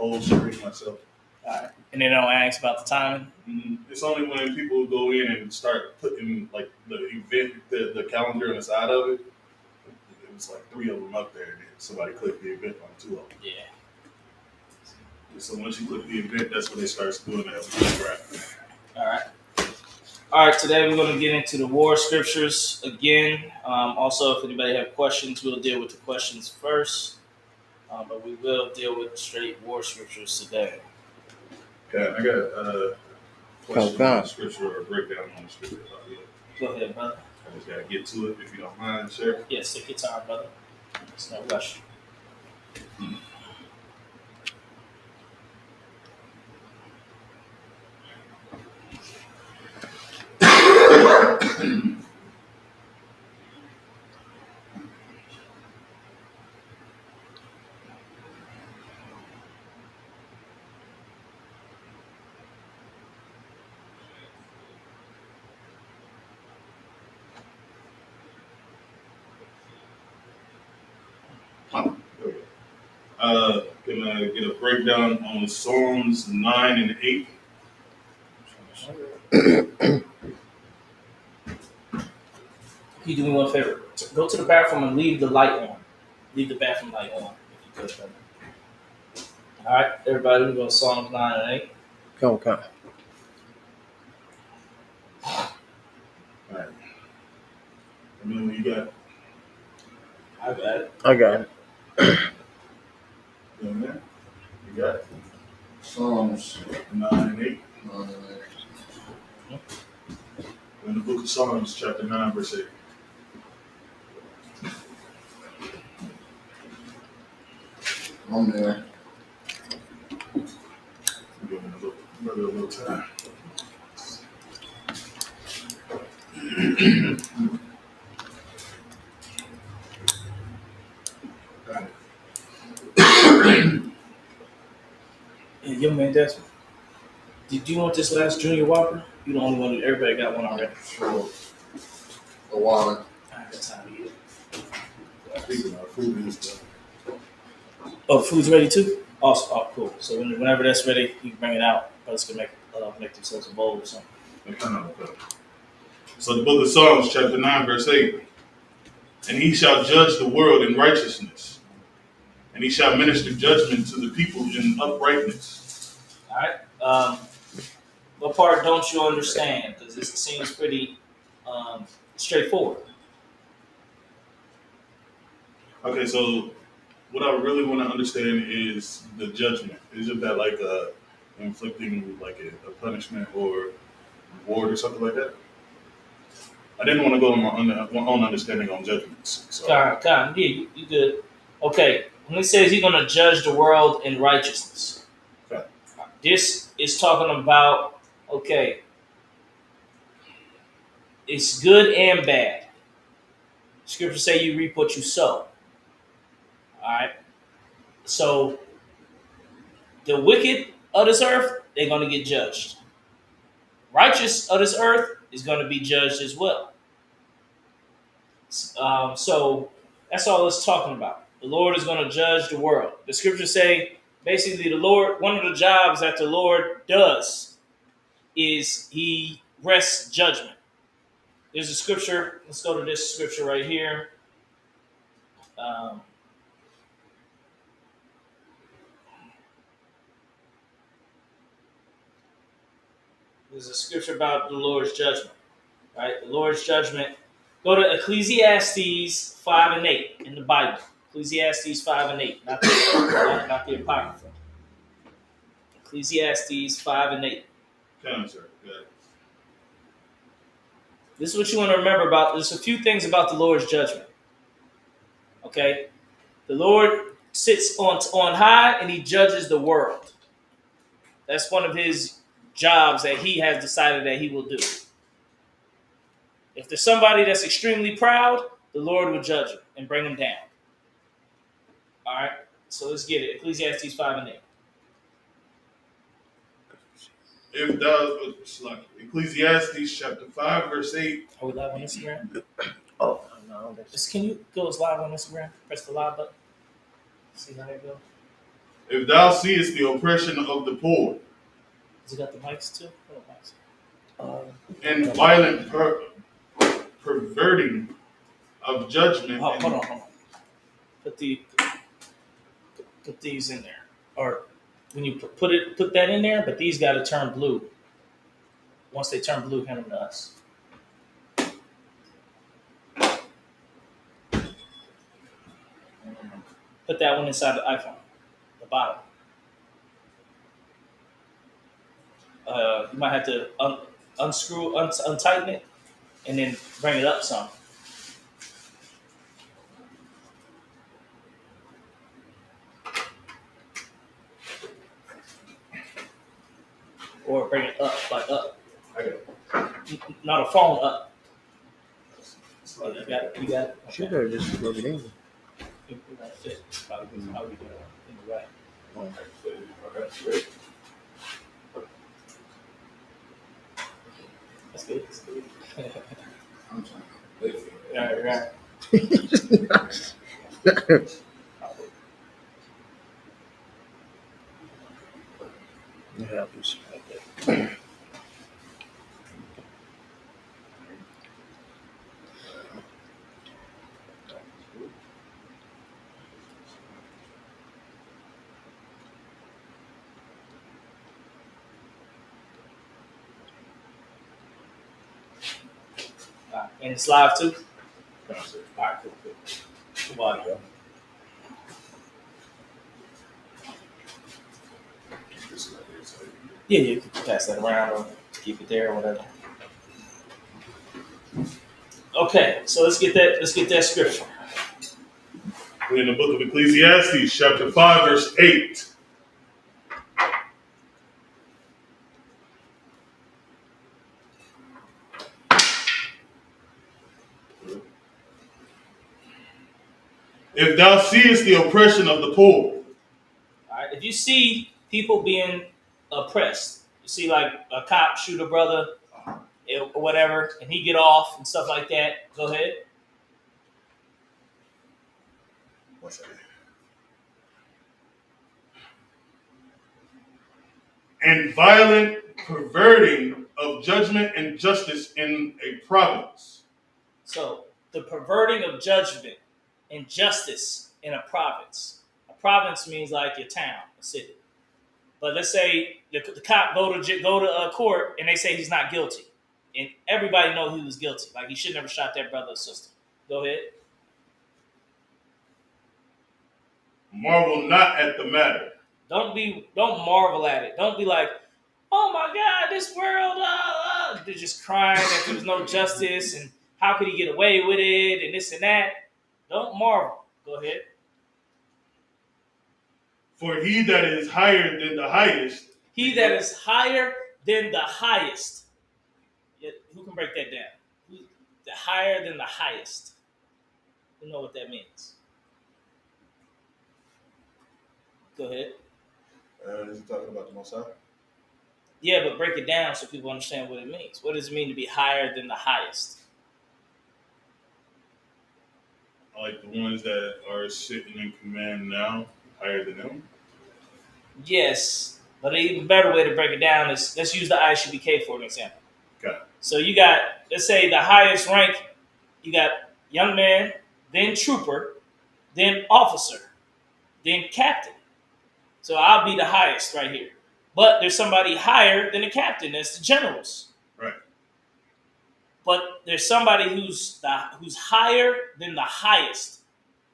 whole stream myself. All right. And they don't ask about the timing? It's only when people go in and start putting like the event, the calendar on the side of it. It was like 3 of them up there, and then somebody clicked the event on 2 of them. Yeah. So once you click the event, that's when they start doing that. All right. All right. Today we're going to get into the war scriptures again. Also, if anybody have questions, we'll deal with the questions first. But we will deal with straight war scriptures today. Okay, I got a question on the scripture or a breakdown on the scripture. Go ahead, brother. I just got to get to it if you don't mind, sir. Yes, take your time, brother. It's no rush. Can I get a breakdown on Psalms 9 and 8? You do me one favor. Go to the bathroom and leave the light on. Leave the bathroom light on, if you could, brother. All right, everybody, we go Psalms 9 and 8. Come. All right. I mean, what you got? I got it. I got it. You got it. Psalms 9 and 8. 9 and 8. In the book of Psalms, chapter 9, verse 8. I'm there. Give me a little time. Got it. Yeah, young man, Desmond. Did you want this last Junior Whopper? You the only one. Everybody got one already. For a while. I got time to eat it. Speaking of food, is Oh, the food's ready too? Awesome. Oh, cool. So whenever that's ready, you can bring it out. Brothers can make themselves a bowl or something. So the book of Psalms, chapter 9, verse 8. And he shall judge the world in righteousness, and he shall minister judgment to the people in uprightness. All right. What part don't you understand? Because this seems pretty straightforward. Okay, so what I really want to understand is the judgment. Isn't that like inflicting like a punishment or reward or something like that? I didn't want to go on my own understanding on judgments. So. Yeah, you good. Okay, when it says he's going to judge the world in righteousness, okay. This is talking about, okay, it's good and bad. Scripture say you reap what you sow. All right. So the wicked of this earth, they're going to get judged. Righteous of this earth is going to be judged as well. So that's all it's talking about. The Lord is going to judge the world. The scriptures say, basically, the Lord, one of the jobs that the Lord does is he rests judgment. There's a scripture. Let's go to this scripture right here. There's a scripture about the Lord's judgment. Right? The Lord's judgment. Go to Ecclesiastes 5 and 8 in the Bible. Ecclesiastes 5 and 8, not the Apocrypha. Ecclesiastes 5 and 8. Come, sir. Good. This is what you want to remember about. There's a few things about the Lord's judgment. Okay? The Lord sits on high and he judges the world. That's one of his jobs that he has decided that he will do. If there's somebody that's extremely proud, the Lord will judge him and bring him down. All right? So let's get it. Ecclesiastes 5 and 8. If thou, Ecclesiastes chapter 5, verse 8. Are we live on Instagram? Oh, no. Can you go live on Instagram? Press the live button. See how it goes. If thou seest the oppression of the poor Has it got the mics too? Oh, mics. and violent perverting of judgment, Oh, and hold on. Put these in there, or when you put that in there. But these got to turn blue. Once they turn blue, hand them to us. Put that one inside the iPhone, the bottom. You might have to untighten it, and then bring it up some, or bring it up, like up. Not a phone up. Oh, you got it. You got it. Should have just plug it in. It won't fit. Probably because how we do it in the way. That's good. That's good. I'm trying to wait for it. Right. It happens. And it's live too. All right, cool. Come on, bro. Yeah, you can pass that around or keep it there or whatever. Okay, so let's get that scripture. we're in the book of Ecclesiastes, chapter 5, verse 8. If thou seest the oppression of the poor, All right, if you see people being oppressed, you see like a cop shoot a brother or whatever, and he get off and stuff like that. Go ahead. one second. And violent perverting of judgment and justice in a province. So the perverting of judgment and justice in a province. A province means like your town, a city. But let's say the cop go to court and they say he's not guilty, and everybody know he was guilty. Like he should never shot that brother or sister. Go ahead. Marvel not at the matter. Don't marvel at it. Don't be like, oh my God, this world. They're just crying that there was no justice and how could he get away with it and this and that. Don't marvel. Go ahead. For he that is higher than the highest. He that is higher than the highest. Yeah, who can break that down? Who's the higher than the highest? You know what that means. Go ahead. Is he talking about the Most High? Yeah, but break it down so people understand what it means. What does it mean to be higher than the highest? Like the ones that are sitting in command now, higher than them? Yes, but an even better way to break it down is let's use the ISUPK for an example. Okay. So you got, let's say the highest rank, you got young man, then trooper, then officer, then captain. So I'll be the highest right here. But there's somebody higher than the captain. That's the generals. Right. But there's somebody who's higher than the highest.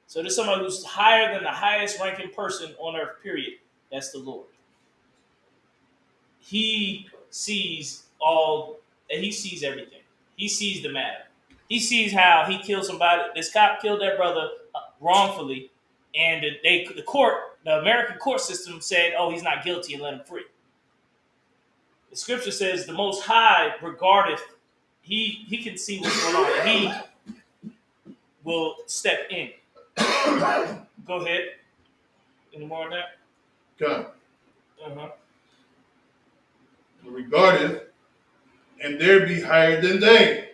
So there's somebody who's higher than the highest ranking person on earth, period. That's the Lord. He sees everything. He sees the matter. He sees how he killed somebody. This cop killed that brother wrongfully, and the American court system said, "Oh, he's not guilty," and let him free. The scripture says, "The Most High regardeth." He can see what's going on. He will step in. Go ahead. Any more on that? Okay. Uh-huh. Regardeth, and there be higher than they.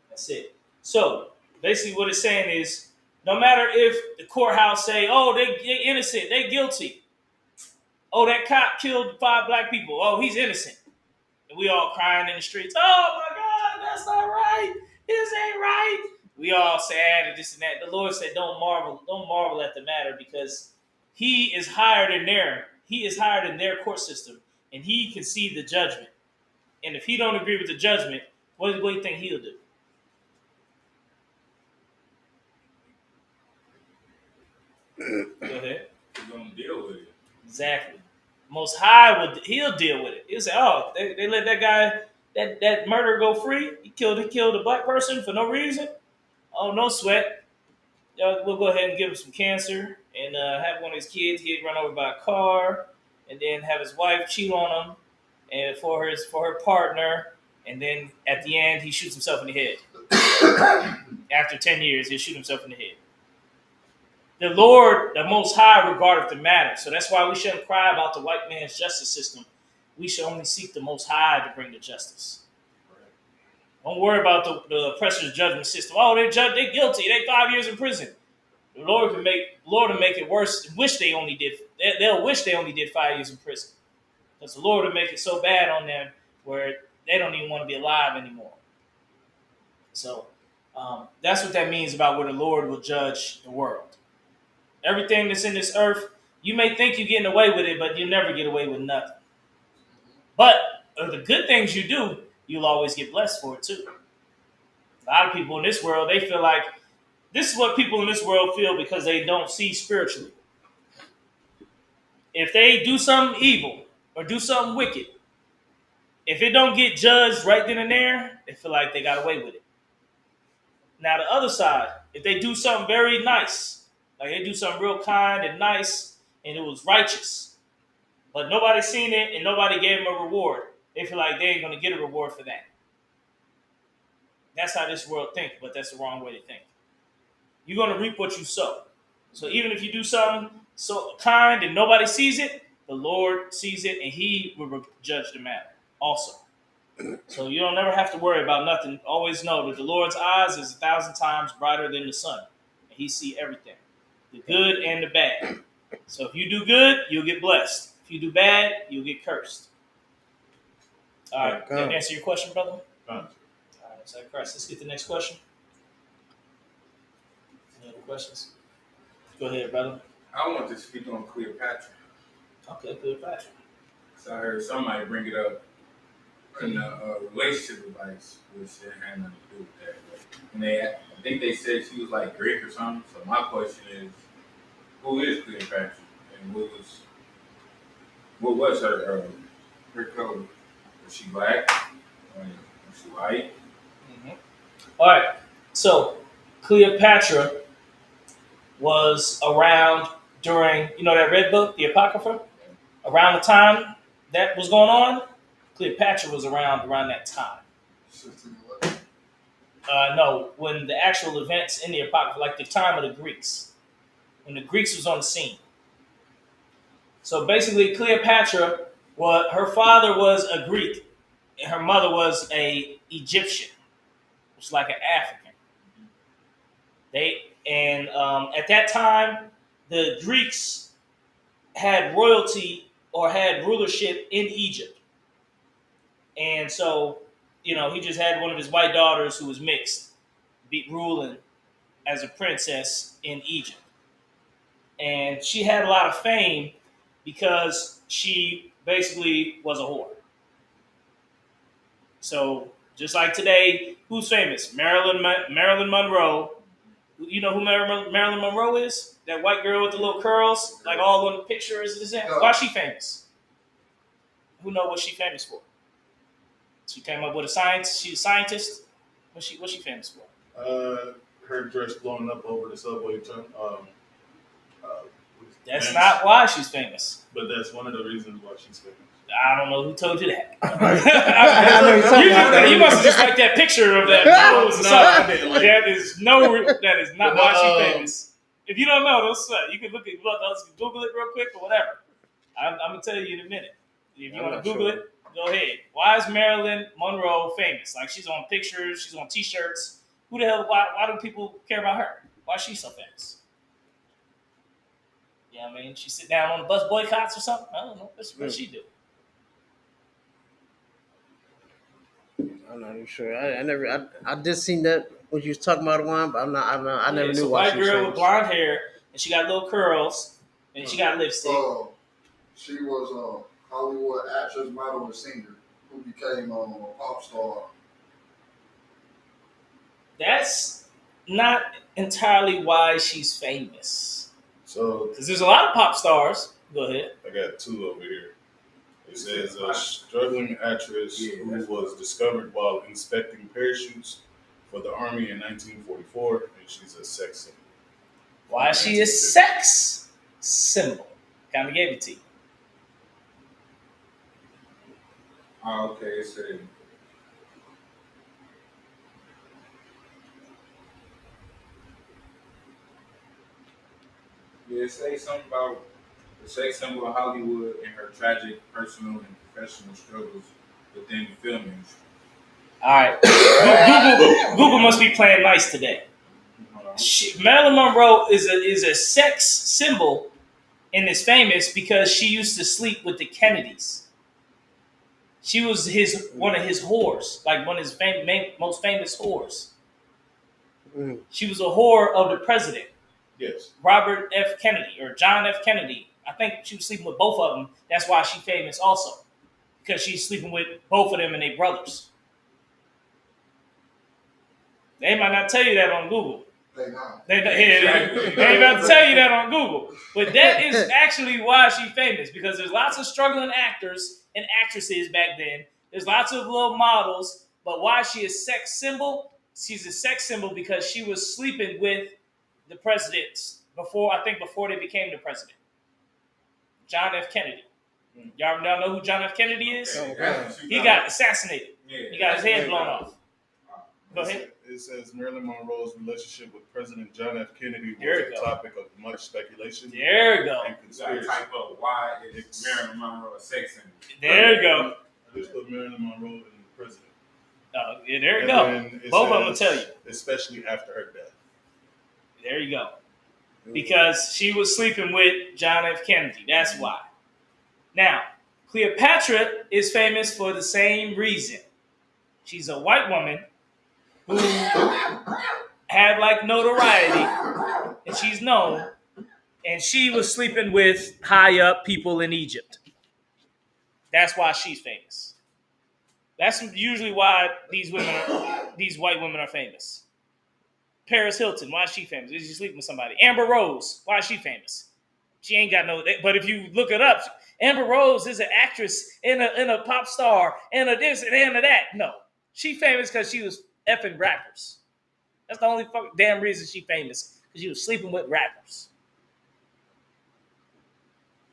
That's it. So basically, what it's saying is, no matter if the courthouse say, "Oh, they're innocent, they're guilty," Oh, that cop killed 5 black people. Oh, he's innocent. And we all crying in the streets. Oh my God, that's not right. This ain't right. We all sad and this and that. The Lord said, don't marvel at the matter, because he is higher than their court system, and he can see the judgment. And if he don't agree with the judgment, what do you think he'll do? Go ahead. He's gonna deal with it. Exactly. Most High he'll deal with it. He'll say, "Oh, they let that guy that murderer go free. He killed a black person for no reason. Oh, no sweat. We'll go ahead and give him some cancer and have one of his kids get run over by a car, and then have his wife cheat on him, and for her partner, and then at the end he shoots himself in the head. After 10 years, he'll shoot himself in the head." The Lord, the Most High, regardeth the matter. So that's why we shouldn't cry about the white man's justice system. We should only seek the Most High to bring the justice. Don't worry about the oppressor's judgment system. Oh, they're guilty. They 5 years in prison. The Lord will make it worse. They'll wish they only did 5 years in prison, because the Lord will make it so bad on them where they don't even want to be alive anymore. So that's what that means about where the Lord will judge the world. Everything that's in this earth, you may think you're getting away with it, but you'll never get away with nothing. But the good things you do, you'll always get blessed for it too. A lot of people in this world, they feel like this is what people in this world feel because they don't see spiritually. If they do something evil or do something wicked, if it don't get judged right then and there, they feel like they got away with it. Now the other side, if they do something very nice, like they do something real kind and nice, and it was righteous, but nobody seen it and nobody gave them a reward, they feel like they ain't going to get a reward for that. That's how this world thinks, but that's the wrong way to think. You're going to reap what you sow. So even if you do something so kind and nobody sees it, the Lord sees it and he will judge the matter also. So you don't never have to worry about nothing. Always know that the Lord's eyes is 1,000 times brighter than the sun. And he sees everything, the good and the bad. So if you do good, you'll get blessed. If you do bad, you'll get cursed. All right, that answer your question, brother? All right, so Christ, let's get the next question. Any other questions? Go ahead, brother. I want to speak on Cleopatra. Okay, Cleopatra. So I heard somebody bring it up in the relationship advice, which it had nothing to do with that. And I think they said she was like Greek or something. So my question is, who is Cleopatra, and what was her color? Was she black? Was she white? Mm-hmm. All right. So Cleopatra was around during, that red book, the Apocrypha, around the time that was going on. Cleopatra was around that time. No, when the actual events in the Apocrypha, like the time of the Greeks, when the Greeks was on the scene. So basically, Cleopatra, her father was a Greek, and her mother was a Egyptian, which is like an African. At that time, the Greeks had royalty or had rulership in Egypt, and so he just had one of his white daughters who was mixed, ruling as a princess in Egypt, and she had a lot of fame because she basically was a whore. So just like today, who's famous? Marilyn Monroe. You know who Marilyn Monroe is? That white girl with the little curls, like all on the pictures. Why is she famous? Who knows what she's famous for? She came up with a science. She's a scientist. What's she famous for? Her dress blowing up over the subway. That's not why she's famous. But that's one of the reasons why she's famous. I don't know who told you that. You you must have just liked that picture of that. I didn't like that is not why she's famous. If you don't know, don't sweat. You can Google it real quick or whatever. I'm gonna tell you in a minute. If you want to Google it, go ahead. Why is Marilyn Monroe famous? Like, she's on pictures, she's on T-shirts. Who the hell? Why do people care about her? Why is she so famous? You know what I mean? She sit down on the bus boycotts or something. I don't know. What she do? I'm not even sure. I did see that when you was talking about one, but I never It's knew a why white she was girl with famous. blonde hair, and she got little curls, and she got lipstick. She was a Hollywood actress, model, and singer who became a pop star. That's not entirely why she's famous. So Because there's a lot of pop stars. Go ahead. I got two over here. It says a struggling actress who was discovered while inspecting parachutes for the Army in 1944, and she's a sex symbol. Why is she a sex symbol? Kind of gave it to you. Oh, okay. It said, yeah, it say something about the sex symbol of Hollywood and her tragic personal and professional struggles within the film industry. All right. Google must be playing nice today. Marilyn Monroe is a sex symbol and is famous because she used to sleep with the Kennedys. She was one of his whores, like one of his most famous whores. Mm. She was a whore of the president, Yes. Robert F. Kennedy or John F. Kennedy. I think she was sleeping with both of them. That's why she's famous also, because she's sleeping with both of them and their brothers. They might not tell you that on Google. They not. They ain't about to tell you that on Google. But that is actually why she's famous, because there's lots of struggling actors and actresses back then. There's lots of little models. But why she is a sex symbol? She's a sex symbol because she was sleeping with the presidents before they became the president. John F. Kennedy. Y'all know who John F. Kennedy is? Okay. He got assassinated. Yeah, He got his head blown off. Go ahead. It says Marilyn Monroe's relationship with President John F. Kennedy was There you a go. topic of much speculation There you go. and You gotta conspiracy. type up why is Marilyn Monroe a sex symbol. There you go. I just put Marilyn Monroe and the president. Yeah, there you And go. then it Both of them will says, tell you. especially after her death. There you go. Because she was sleeping with John F. Kennedy. That's why. Now, Cleopatra is famous for the same reason. She's a white woman who had like notoriety, and she's known, and she was sleeping with high up people in Egypt. That's why she's famous. That's usually why these white women are famous. Paris Hilton, why is she famous? Is she sleeping with somebody? Amber Rose, why is she famous? She ain't got no. But if you look it up, Amber Rose is an actress and a pop star and a this and a that. No, she famous because she was effing rappers. That's the only fucking damn reason she famous, because she was sleeping with rappers.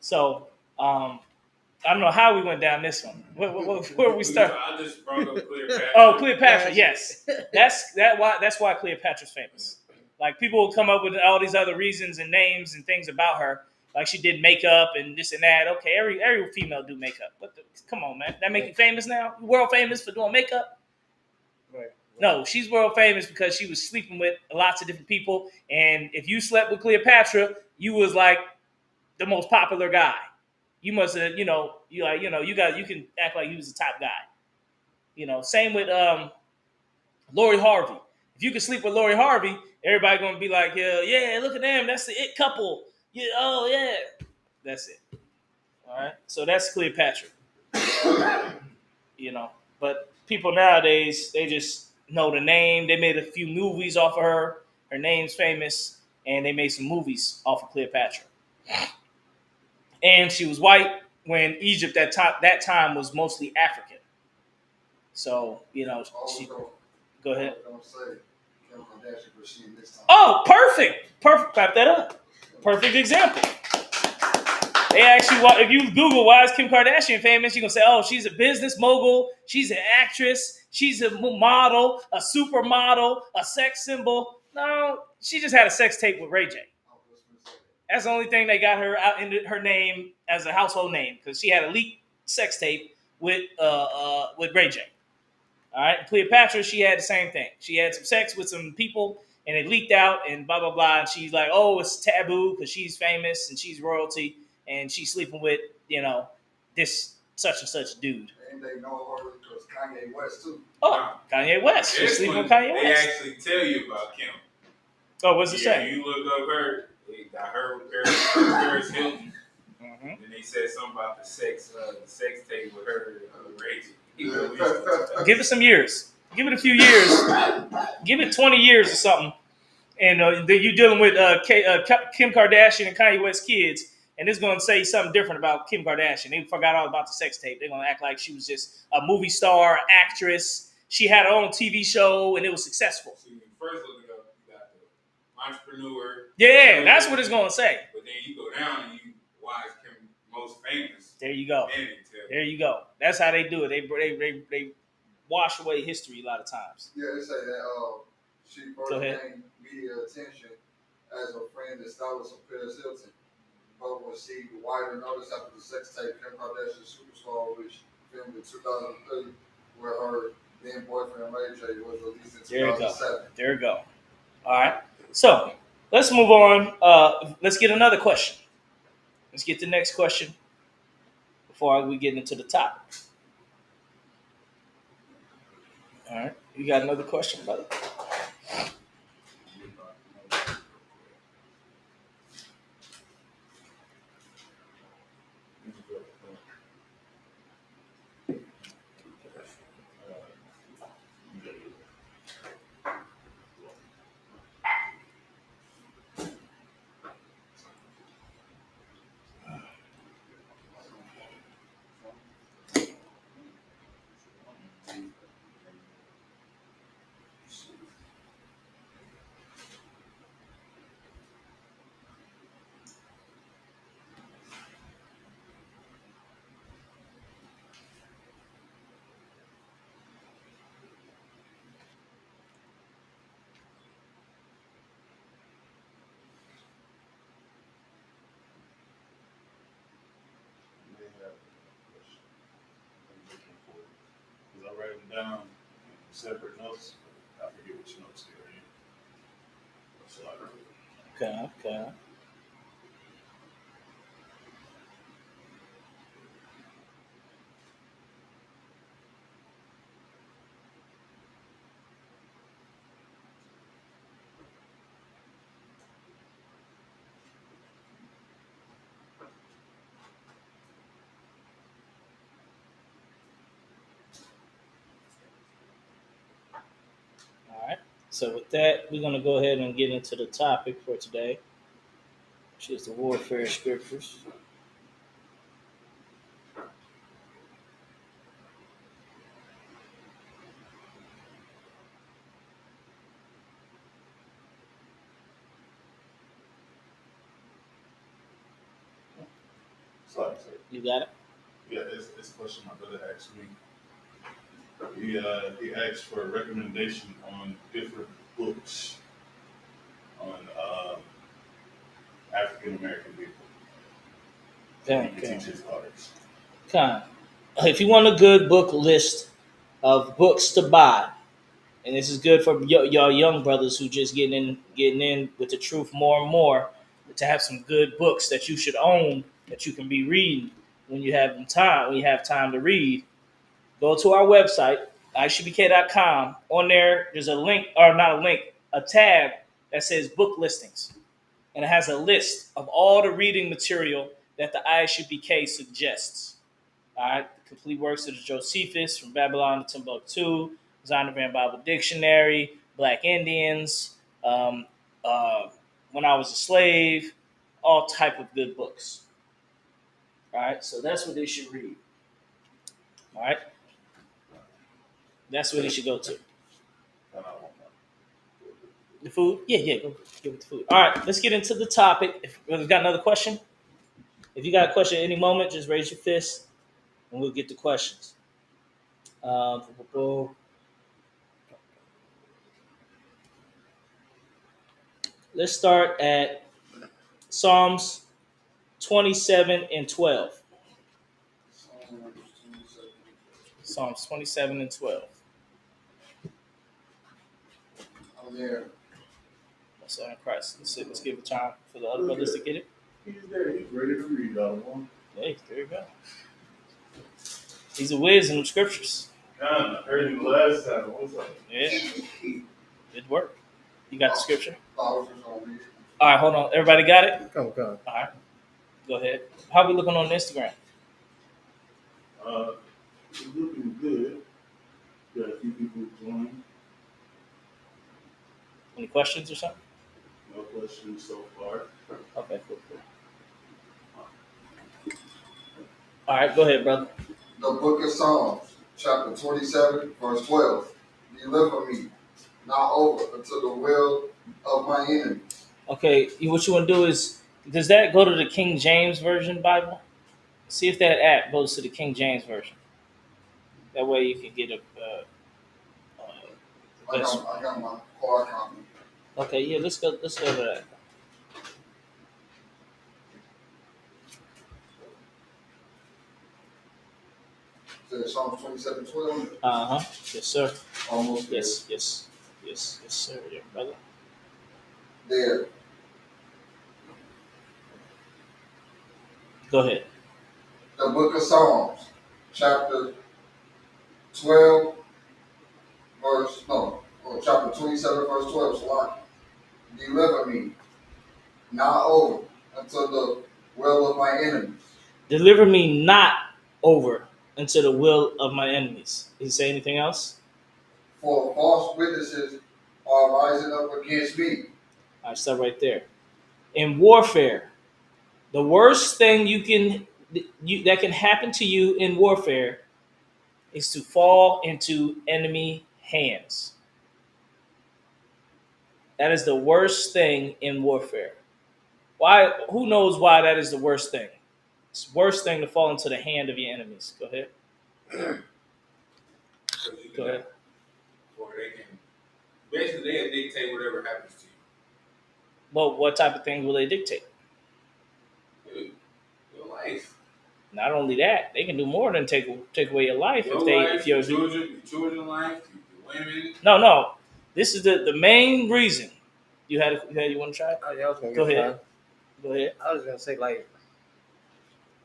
So, I don't know how we went down this one. Where we start? I just brought up Cleopatra. Oh, Cleopatra. Yes, that's why Cleopatra's famous. Like, people will come up with all these other reasons and names and things about her. Like, she did makeup and this and that. Okay, every female do makeup. Come on, man. That make you famous now? You world famous for doing makeup? Right. No, she's world famous because she was sleeping with lots of different people. And if you slept with Cleopatra, you was like the most popular guy. You must have, you can act like you was the top guy. Same with Lori Harvey. If you could sleep with Lori Harvey, everybody gonna be like, yeah, look at them. That's the it couple. Yeah, oh yeah, that's it. All right, so that's Cleopatra. But people nowadays, they just know the name. They made a few movies off of her. Her name's famous, and they made some movies off of Cleopatra. And she was white when Egypt that time was mostly African. So she. Go ahead. Don't say Kim Kardashian, but she in this time. Oh, perfect. Clap that up. Perfect example. They actually, if you Google why is Kim Kardashian famous, you're going to say, oh, she's a business mogul, she's an actress, she's a model, a supermodel, a sex symbol. No, she just had a sex tape with Ray J. That's the only thing they got her out in her name as a household name, because she had a leaked sex tape with Ray J. All right, Cleopatra, she had the same thing. She had some sex with some people, and it leaked out and blah blah blah. And she's like, oh, it's taboo because she's famous and she's royalty and she's sleeping with this such and such dude. And they know her because Kanye West too. Oh, Kanye West. She's sleeping with Kanye They West. actually tell you about Kim. Oh, what's it say? You look up her. They got her with Paris Hilton. Mm-hmm. And they said something about the sex tape with her Rachel. Give it some years. Give it a few years. Give it 20 years or something. And then you're dealing with Kim Kardashian and Kanye West kids, and it's going to say something different about Kim Kardashian. They forgot all about the sex tape. They're going to act like she was just a movie star, actress. She had her own TV show, and it was successful. So when you first look it up, you got the entrepreneur. Yeah, that's what it's going to say. But then you go down and you why is Kim most famous? There you go. There you go. That's how they do it. They wash away history a lot of times. Yeah, they say that she first gained media attention as a friend and stylist of Paris Hilton. But when she wider notice after the sex tape, Kim Kardashian Superstar, which filmed in 2003, where her then boyfriend Ray J was released in 2007. There you go. All right. So let's move on. Let's get another question. Let's get the next question before we get into the topic. All right. You got another question, brother? Because I write them down in separate notes. I forget which notes they are in. So I don't know. Okay. All right. So with that, we're going to go ahead and get into the topic for today, which is the warfare scriptures. Sorry. You got it? Yeah, it's a question my brother asked me. He asked for a recommendation on different books on African American people. He can teach his daughters. Okay. If you want a good book list of books to buy, and this is good for y'all young brothers who just getting in with the truth more and more, to have some good books that you should own that you can be reading when you have time to read. Go to our website, ishbk.com. On there, there's a link, or not a link, a tab that says book listings. And it has a list of all the reading material that the ISUPK suggests. All right, the complete works of the Josephus, From Babylon to Timbuktu, Zondervan Bible Dictionary, Black Indians, When I Was a Slave, all type of good books. All right, so that's what they should read. All right, that's what they should go to. The food? Yeah, go give it the food. All right, let's get into the topic. If you've got another question, if you got a question at any moment, just raise your fist and we'll get the questions. Let's start at Psalms 27 and 12. Psalms 27 and 12. I'm there. So in Christ. Let's give it time for the other brothers to get it. He's there. He's ready to read, y'all. Hey, there you go. He's a whiz in the scriptures. God, I heard him last time. What's up? Yeah, good work. You got the scripture? I was just gonna read it. All right, hold on. Everybody got it? Come. All right, go ahead. How we looking on Instagram? It's looking good. Got a few people join. Any questions or something? No questions so far. Okay, cool. All right, go ahead, brother. The book of Psalms, chapter 27, verse 12. Deliver me, not over, unto the will of my enemies. Okay, what you want to do is, does that go to the King James Version Bible? See if that app goes to the King James Version. That way you can get a. I got my hard copy. Okay, yeah, let's go. Let's go to that. Says Psalms 27, 12. Yes, sir. Almost there. Yes, sir. Yeah, brother. There. Go ahead. The book of Psalms, chapter 12, chapter 27, verse 12. So deliver me, not over, unto the will of my enemies. Deliver me not over into the will of my enemies. Did he say anything else? For false witnesses are rising up against me. All right, stop right there. In warfare, the worst thing that can happen to you in warfare is to fall into enemy hands. That is the worst thing in warfare. Why? Who knows why that is the worst thing? It's the worst thing to fall into the hand of your enemies. Go ahead. Go ahead. Or they can basically they'll dictate whatever happens to you. Well, what type of thing will they dictate? Your life. Not only that, they can do more than take away your life Your if they life, if you're your children life, your women. No. This is the main reason. You want to try it? Yeah, I was gonna Go get ahead. Go ahead. I was gonna say like,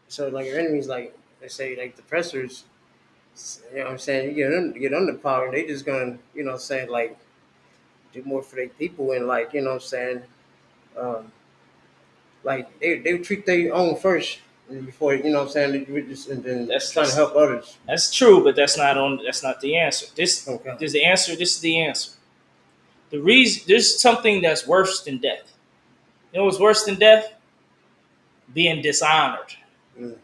so like your enemies, like they say like the pressers, you know what I'm saying, you get under power, they just gonna, you know what I'm saying, like do more for their people, and like, you know what I'm saying, like they treat their own first before, you know what I'm saying, and then trying to help others. That's true, but that's not the answer. This Okay. is the answer. This is the answer. The reason there's something that's worse than death. You know what's worse than death? Being dishonored. Mm.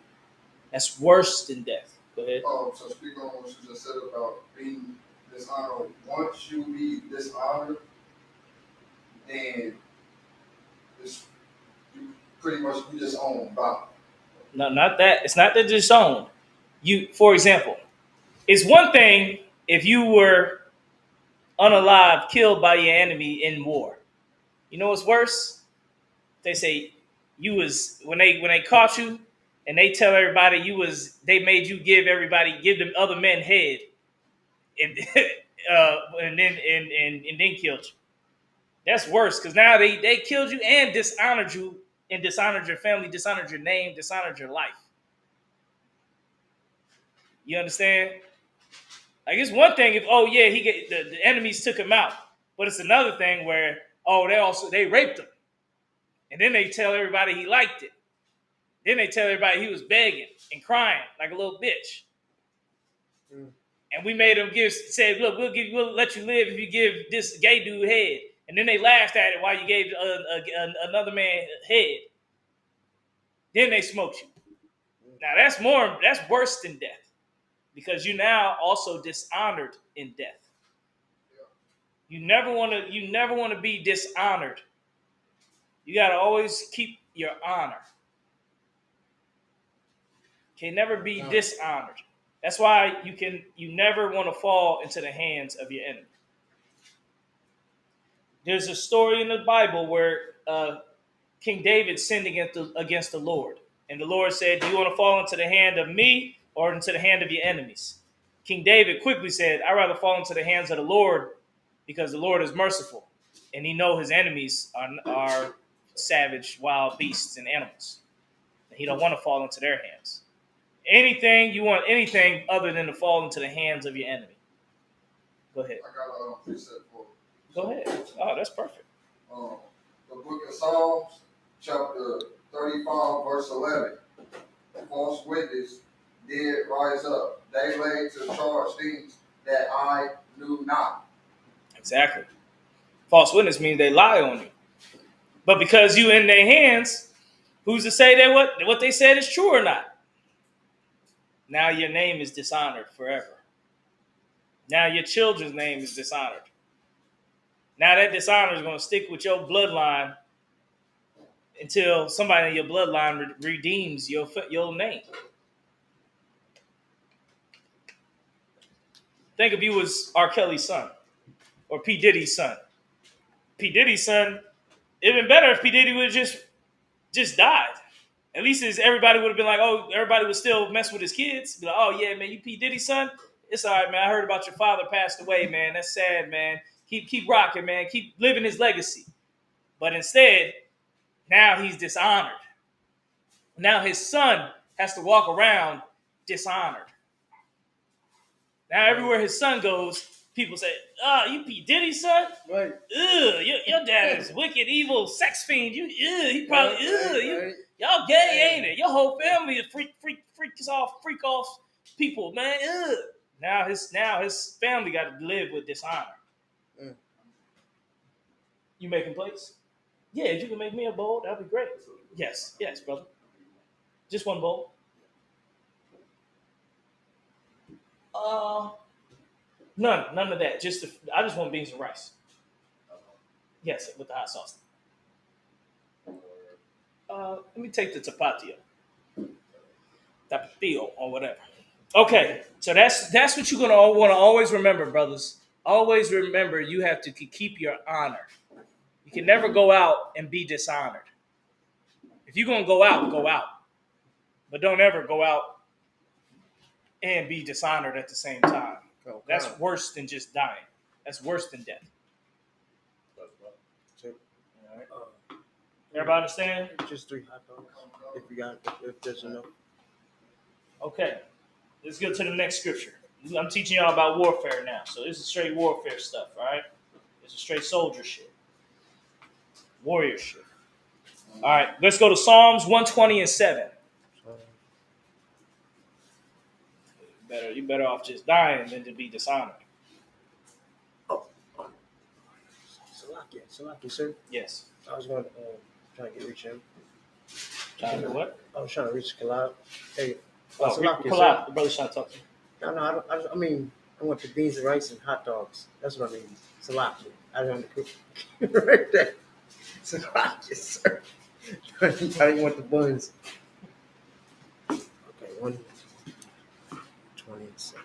That's worse than death. Go ahead. So speaking on what you just said about being dishonored, once you be dishonored, then it's you pretty much you just own about. No, not that. It's not that disowned. You, for example, it's one thing if you were unalive, killed by your enemy in war. You know what's worse? They say you was when they caught you, and they tell everybody they made you give them other men head, and and then killed you. That's worse because now they killed you and dishonored you, and dishonored your family, dishonored your name, dishonored your life. You understand? Like it's one thing if the enemies took him out, but it's another thing where they raped him, and then they tell everybody he liked it. Then they tell everybody he was begging and crying like a little bitch. Mm. And we made him said, look, we'll let you live if you give this gay dude head. And then they laughed at it while you gave another man head. Then they smoked you. Now that's worse than death. Because you now also dishonored in death. You never want to be dishonored. You got to always keep your honor. Can never be dishonored. That's why you never want to fall into the hands of your enemy. There's a story in the Bible where King David sinned against the Lord. And the Lord said, do you want to fall into the hand of me or into the hand of your enemies? King David quickly said, I'd rather fall into the hands of the Lord because the Lord is merciful and he know his enemies are savage, wild beasts and animals. And he don't want to fall into their hands. You want anything other than to fall into the hands of your enemy. Go ahead. I got a precept for it. Go ahead. Oh, that's perfect. The book of Psalms, chapter 35, verse 11. False witness did rise up. They laid to charge things that I knew not. Exactly. False witness means they lie on you. But because you in their hands, who's to say that what they said is true or not? Now your name is dishonored forever. Now your children's name is dishonored. Now that dishonor is going to stick with your bloodline until somebody in your bloodline redeems your name. Think if you was R. Kelly's son or P. Diddy's son. P. Diddy's son, it'd been better if P. Diddy would have just died. At least everybody would have been like, oh, everybody would still mess with his kids. Be like, oh, yeah, man, you P. Diddy's son? It's all right, man. I heard about your father passed away, man. That's sad, man. Keep rocking, man. Keep living his legacy. But instead, now he's dishonored. Now his son has to walk around dishonored. Now everywhere his son goes, people say, oh, you P. Diddy's son? Right. Ugh, your dad is wicked, evil, sex fiend. He probably, Right. Y'all gay, ain't it? Your whole family is freak off people, man. Ugh. Now his family got to live with dishonor. Mm. You making plates? Yeah, if you can make me a bowl, that'd be great. Yes, brother. Just one bowl. None of that. I just want beans and rice. Yes, with the hot sauce. Let me take the tapatio or whatever. Okay, so that's what you're gonna want to always remember, brothers. Always remember you have to keep your honor. You can never go out and be dishonored. If you're gonna go out, but don't ever go out and be dishonored at the same time. Oh, That's worse than just dying. That's worse than death. All right. Everybody understand? Just 3 hot dogs. If there's enough. Okay. Let's go to the next scripture. I'm teaching y'all about warfare now. So this is straight warfare stuff, all right? This is straight soldier shit. Warrior shit. All right. Let's go to Psalms 120 and 7. You better off just dying than to be dishonored. Salaki, sir. Yes. I was going to try to reach him. Trying to what? I was trying to reach Kalab. Hey, Salaki, pull out. The brother's trying to talk to you. No, I mean, I want the beans and rice and hot dogs. That's what I mean. Salaki. I don't want to cook right there. Salaki, sir. I didn't want the buns. Okay, 127.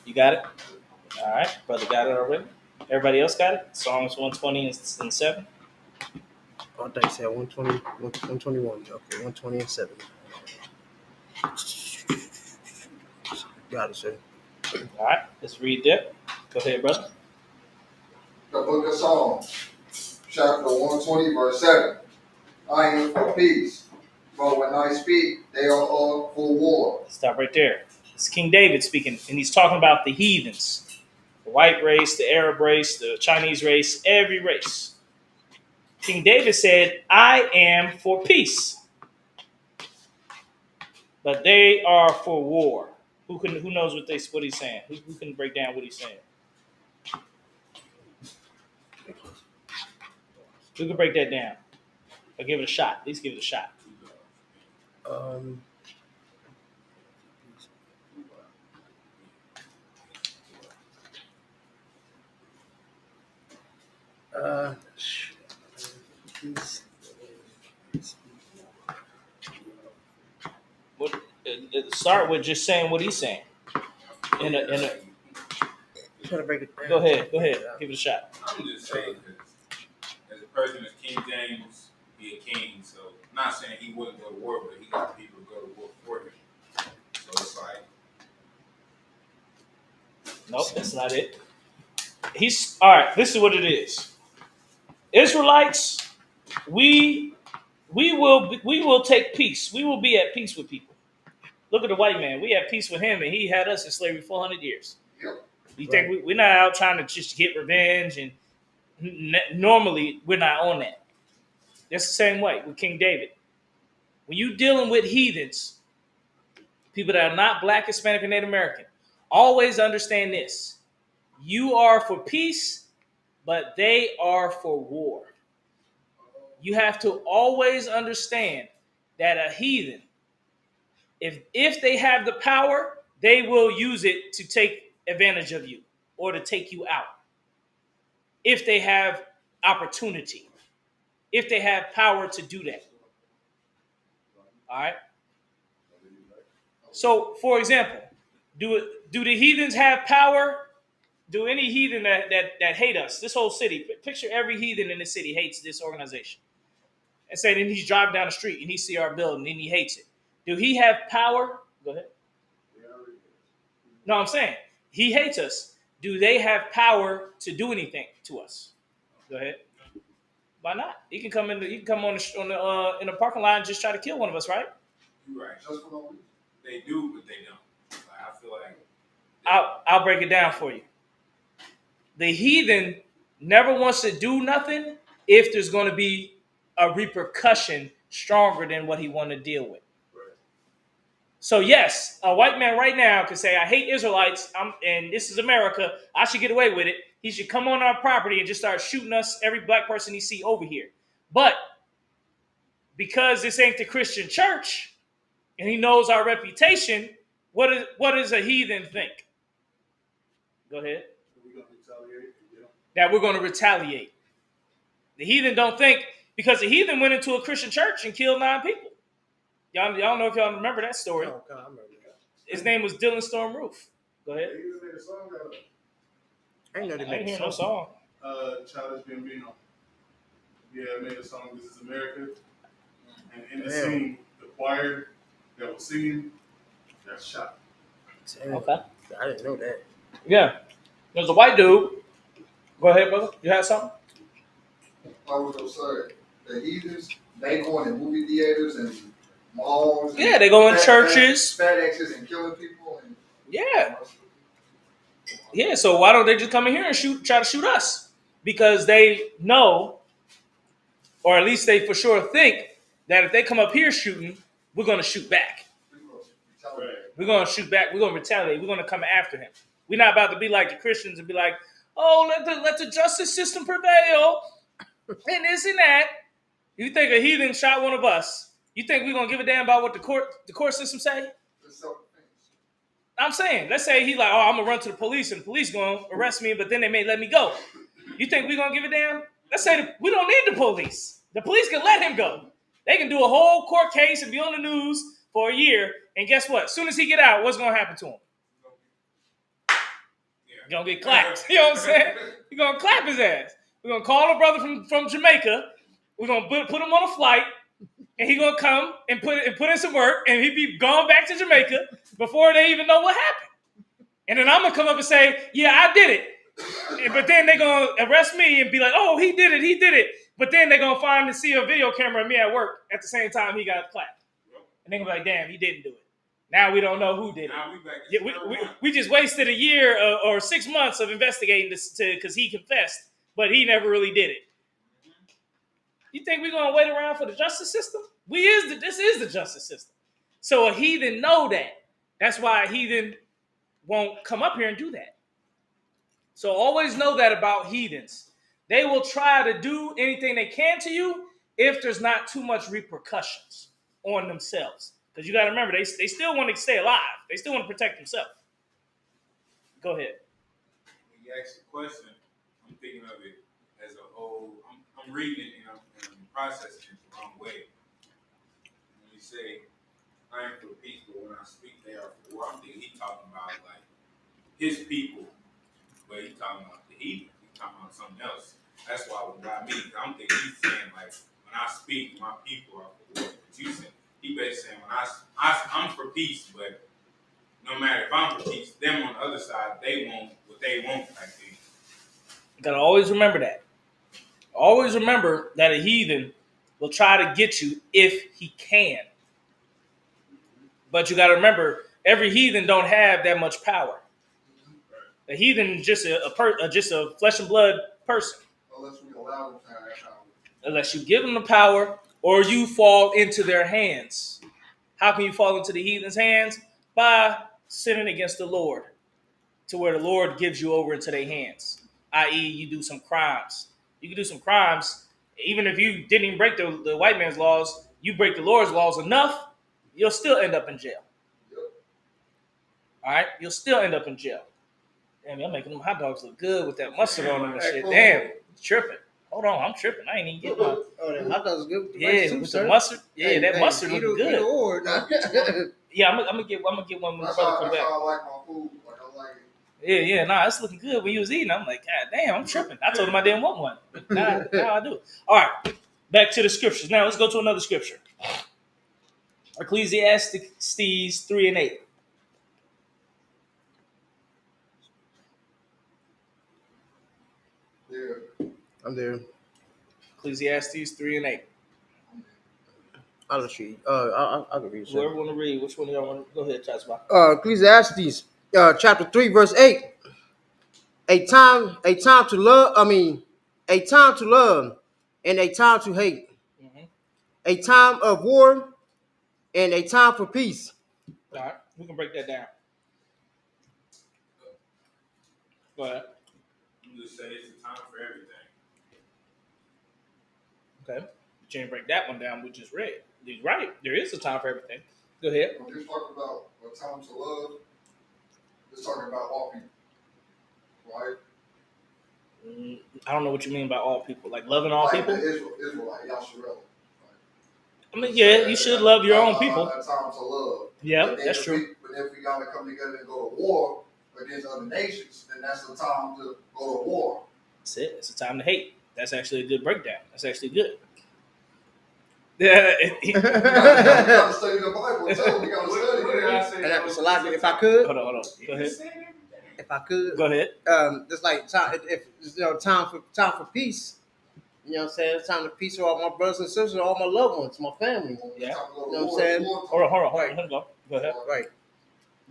You got it? All right. Brother got it already. Everybody else got it? Psalms 120 and 7. Oh, I thought you said 120, 121. Okay, 120 and 7. Got it, sir. All right. Let's read that. Go ahead, brother. The book of Psalms, chapter 120, verse 7. I am for peace, but when I speak, they are all for war. Stop right there. It's King David speaking, and he's talking about the heathens. The white race, the Arab race, the Chinese race, every race. King David said, I am for peace, but they are for war. Who knows what he's saying? Who can break down what he's saying? Who can break that down? Or give it a shot. At least give it a shot. Start with just saying what he's saying. In a. Trying to break it down. Go ahead. Give it a shot. I'm just saying, as a person as King James, he a king, so I'm not saying he wouldn't go to war, but he got people to go to war for him. So it's like, Nope, that's not it. He's all right. This is what it is. Israelites, we will take peace. We will be at peace with people. Look at the white man. We had peace with him, and he had us in slavery 400 years. Yep. You think we're not out trying to just get revenge? And normally, we're not on that. That's the same way with King David. When you're dealing with heathens, people that are not black, Hispanic, or Native American, always understand this. You are for peace, but they are for war. You have to always understand that a heathen, if they have the power, they will use it to take advantage of you or to take you out. If they have opportunity, if they have power to do that. All right. So, for example, do the heathens have power? Do any heathen that hate us, this whole city, picture every heathen in the city hates this organization. And say then he's driving down the street and he see our building and he hates it. Do he have power? Go ahead. No, I'm saying he hates us. Do they have power to do anything to us? Go ahead. Why not? He can come in. He can come on in the parking lot and just try to kill one of us, right? You're right. Just for no reason. They do, but they don't. Like, I feel like I'll break it down for you. The heathen never wants to do nothing if there's going to be a repercussion stronger than what he want to deal with. Right. So yes, a white man right now could say, "I hate Israelites, and this is America. I should get away with it. He should come on our property and just start shooting us, every black person he see over here." But because this ain't the Christian church, and he knows our reputation, what does a heathen think? Go ahead. That we're going to retaliate. The heathen don't think, because the heathen went into a Christian church and killed 9 people. Y'all don't know if y'all remember that story. Oh, God, I remember that. His name was Dylan Storm Roof. Go ahead. I didn't know they I made ain't a hear no song. song. Childish Gambino. Yeah, I made a song, This Is America. And in the Damn. scene, the choir that was singing got shot. Damn. Okay. I didn't know that. Yeah. There's a white dude. Go ahead, brother. You had something? I was gonna say, the heathens, they going in movie theaters and malls. And Yeah, they go in churches. FedExes and killing people. And Yeah. Yeah, so why don't they just come in here and try to shoot us? Because they know, or at least they for sure think, that if they come up here shooting, we're going to shoot back. We're going to shoot back. We're going to retaliate. We're going to come after him. We're not about to be like the Christians and be like, oh, let the justice system prevail, and this and that. You think a heathen shot one of us? You think we're going to give a damn about what the court system say? I'm saying, let's say he's like, oh, I'm going to run to the police, and the police going to arrest me, but then they may let me go. You think we're going to give a damn? Let's say we don't need the police. The police can let him go. They can do a whole court case and be on the news for a year, and guess what? As soon as he get out, what's going to happen to him? He's going to get clapped. You know what I'm saying? You're going to clap his ass. We're going to call a brother from Jamaica. We're going to put him on a flight, and he's going to come and put in some work, and he'd be gone back to Jamaica before they even know what happened. And then I'm going to come up and say, yeah, I did it. But then they're going to arrest me and be like, oh, he did it. But then they're going to find and see a video camera of me at work at the same time he got clapped. And they're going to be like, damn, he didn't do it. Now we don't know who did it. We just wasted a year or 6 months of investigating this because he confessed, but he never really did it. You think we're going to wait around for the justice system? This is the justice system. So a heathen know that. That's why a heathen won't come up here and do that. So always know that about heathens. They will try to do anything they can to you if there's not too much repercussions on themselves. Because you got to remember, they still want to stay alive. They still want to protect themselves. Go ahead. When you ask the question, I'm thinking of it as a whole. I'm reading it and I'm processing it the wrong way. When you say, I am for peace, but when I speak, they are for war, I'm thinking he's talking about like his people, but he's talking about the heathen. He's talking about something else. That's why what got me. I'm thinking he's saying like, when I speak, my people are for war. But you said, he basically saying, when I'm for peace, but no matter if I'm for peace, them on the other side, they want what they want, like Gotta always remember that. Always remember that a heathen will try to get you if he can. But you gotta remember, every heathen don't have that much power. A heathen is just just a flesh and blood person. Unless we allow them to have that power. Unless you give them the power or you fall into their hands. How can you fall into the heathen's hands? By sinning against the Lord, to where the Lord gives you over into their hands, i.e., you do some crimes. You can do some crimes, even if you didn't even break the white man's laws, you break the Lord's laws enough, you'll still end up in jail. Yep. All right? You'll still end up in jail. Damn, y'all making them hot dogs look good with that mustard on them and shit. Damn, tripping. Hold on, I'm tripping. I ain't even getting one. Oh, that hot dog's good. Yeah, with the mustard. Yeah, that mustard looking good. Either or, nah. Yeah, I'm gonna get one when the That's brother how come back. I like my food. Like I like it. Yeah, nah, it's looking good when you was eating. I'm like, God damn, I'm tripping. I told him I didn't want one. But now I do. All right, back to the scriptures. Now let's go to another scripture. Ecclesiastes 3 and 8. Yeah. I'm there. Ecclesiastes 3 and 8. I'll let you. I can read. Whoever want to read, which one of y'all want to go ahead, Chasba? Ecclesiastes, chapter 3, verse 8. A time to love. A time to love, and a time to hate. Mm-hmm. A time of war, and a time for peace. All right, we can break that down. Go ahead. I'm just saying it's a time for everything. Okay. You didn't break that one down. We just read. He's right. There is a time for everything. Go ahead. When you're talking about a time to love, it's talking about all people. Right? I don't know what you mean by all people. Like loving all like people? The Israelite, Yasharel. I mean, yeah, you should love your own people. A time to love. Yeah, that's true. But if we gotta come together and go to war against other nations, then that's the time to go to war. That's it. It's a time to hate. That's actually a good breakdown. That's actually good. Yeah. We gotta study the Bible. Tell them we gotta study. What did I say? And that's a lot. If I could, Hold on. Go ahead. if I could, Go ahead. just like time, time for peace. You know what I'm saying? It's time to peace with all my brothers and sisters, all my loved ones, my family. Yeah. You know what I'm saying? Hold on. Let him go. Go ahead. Right.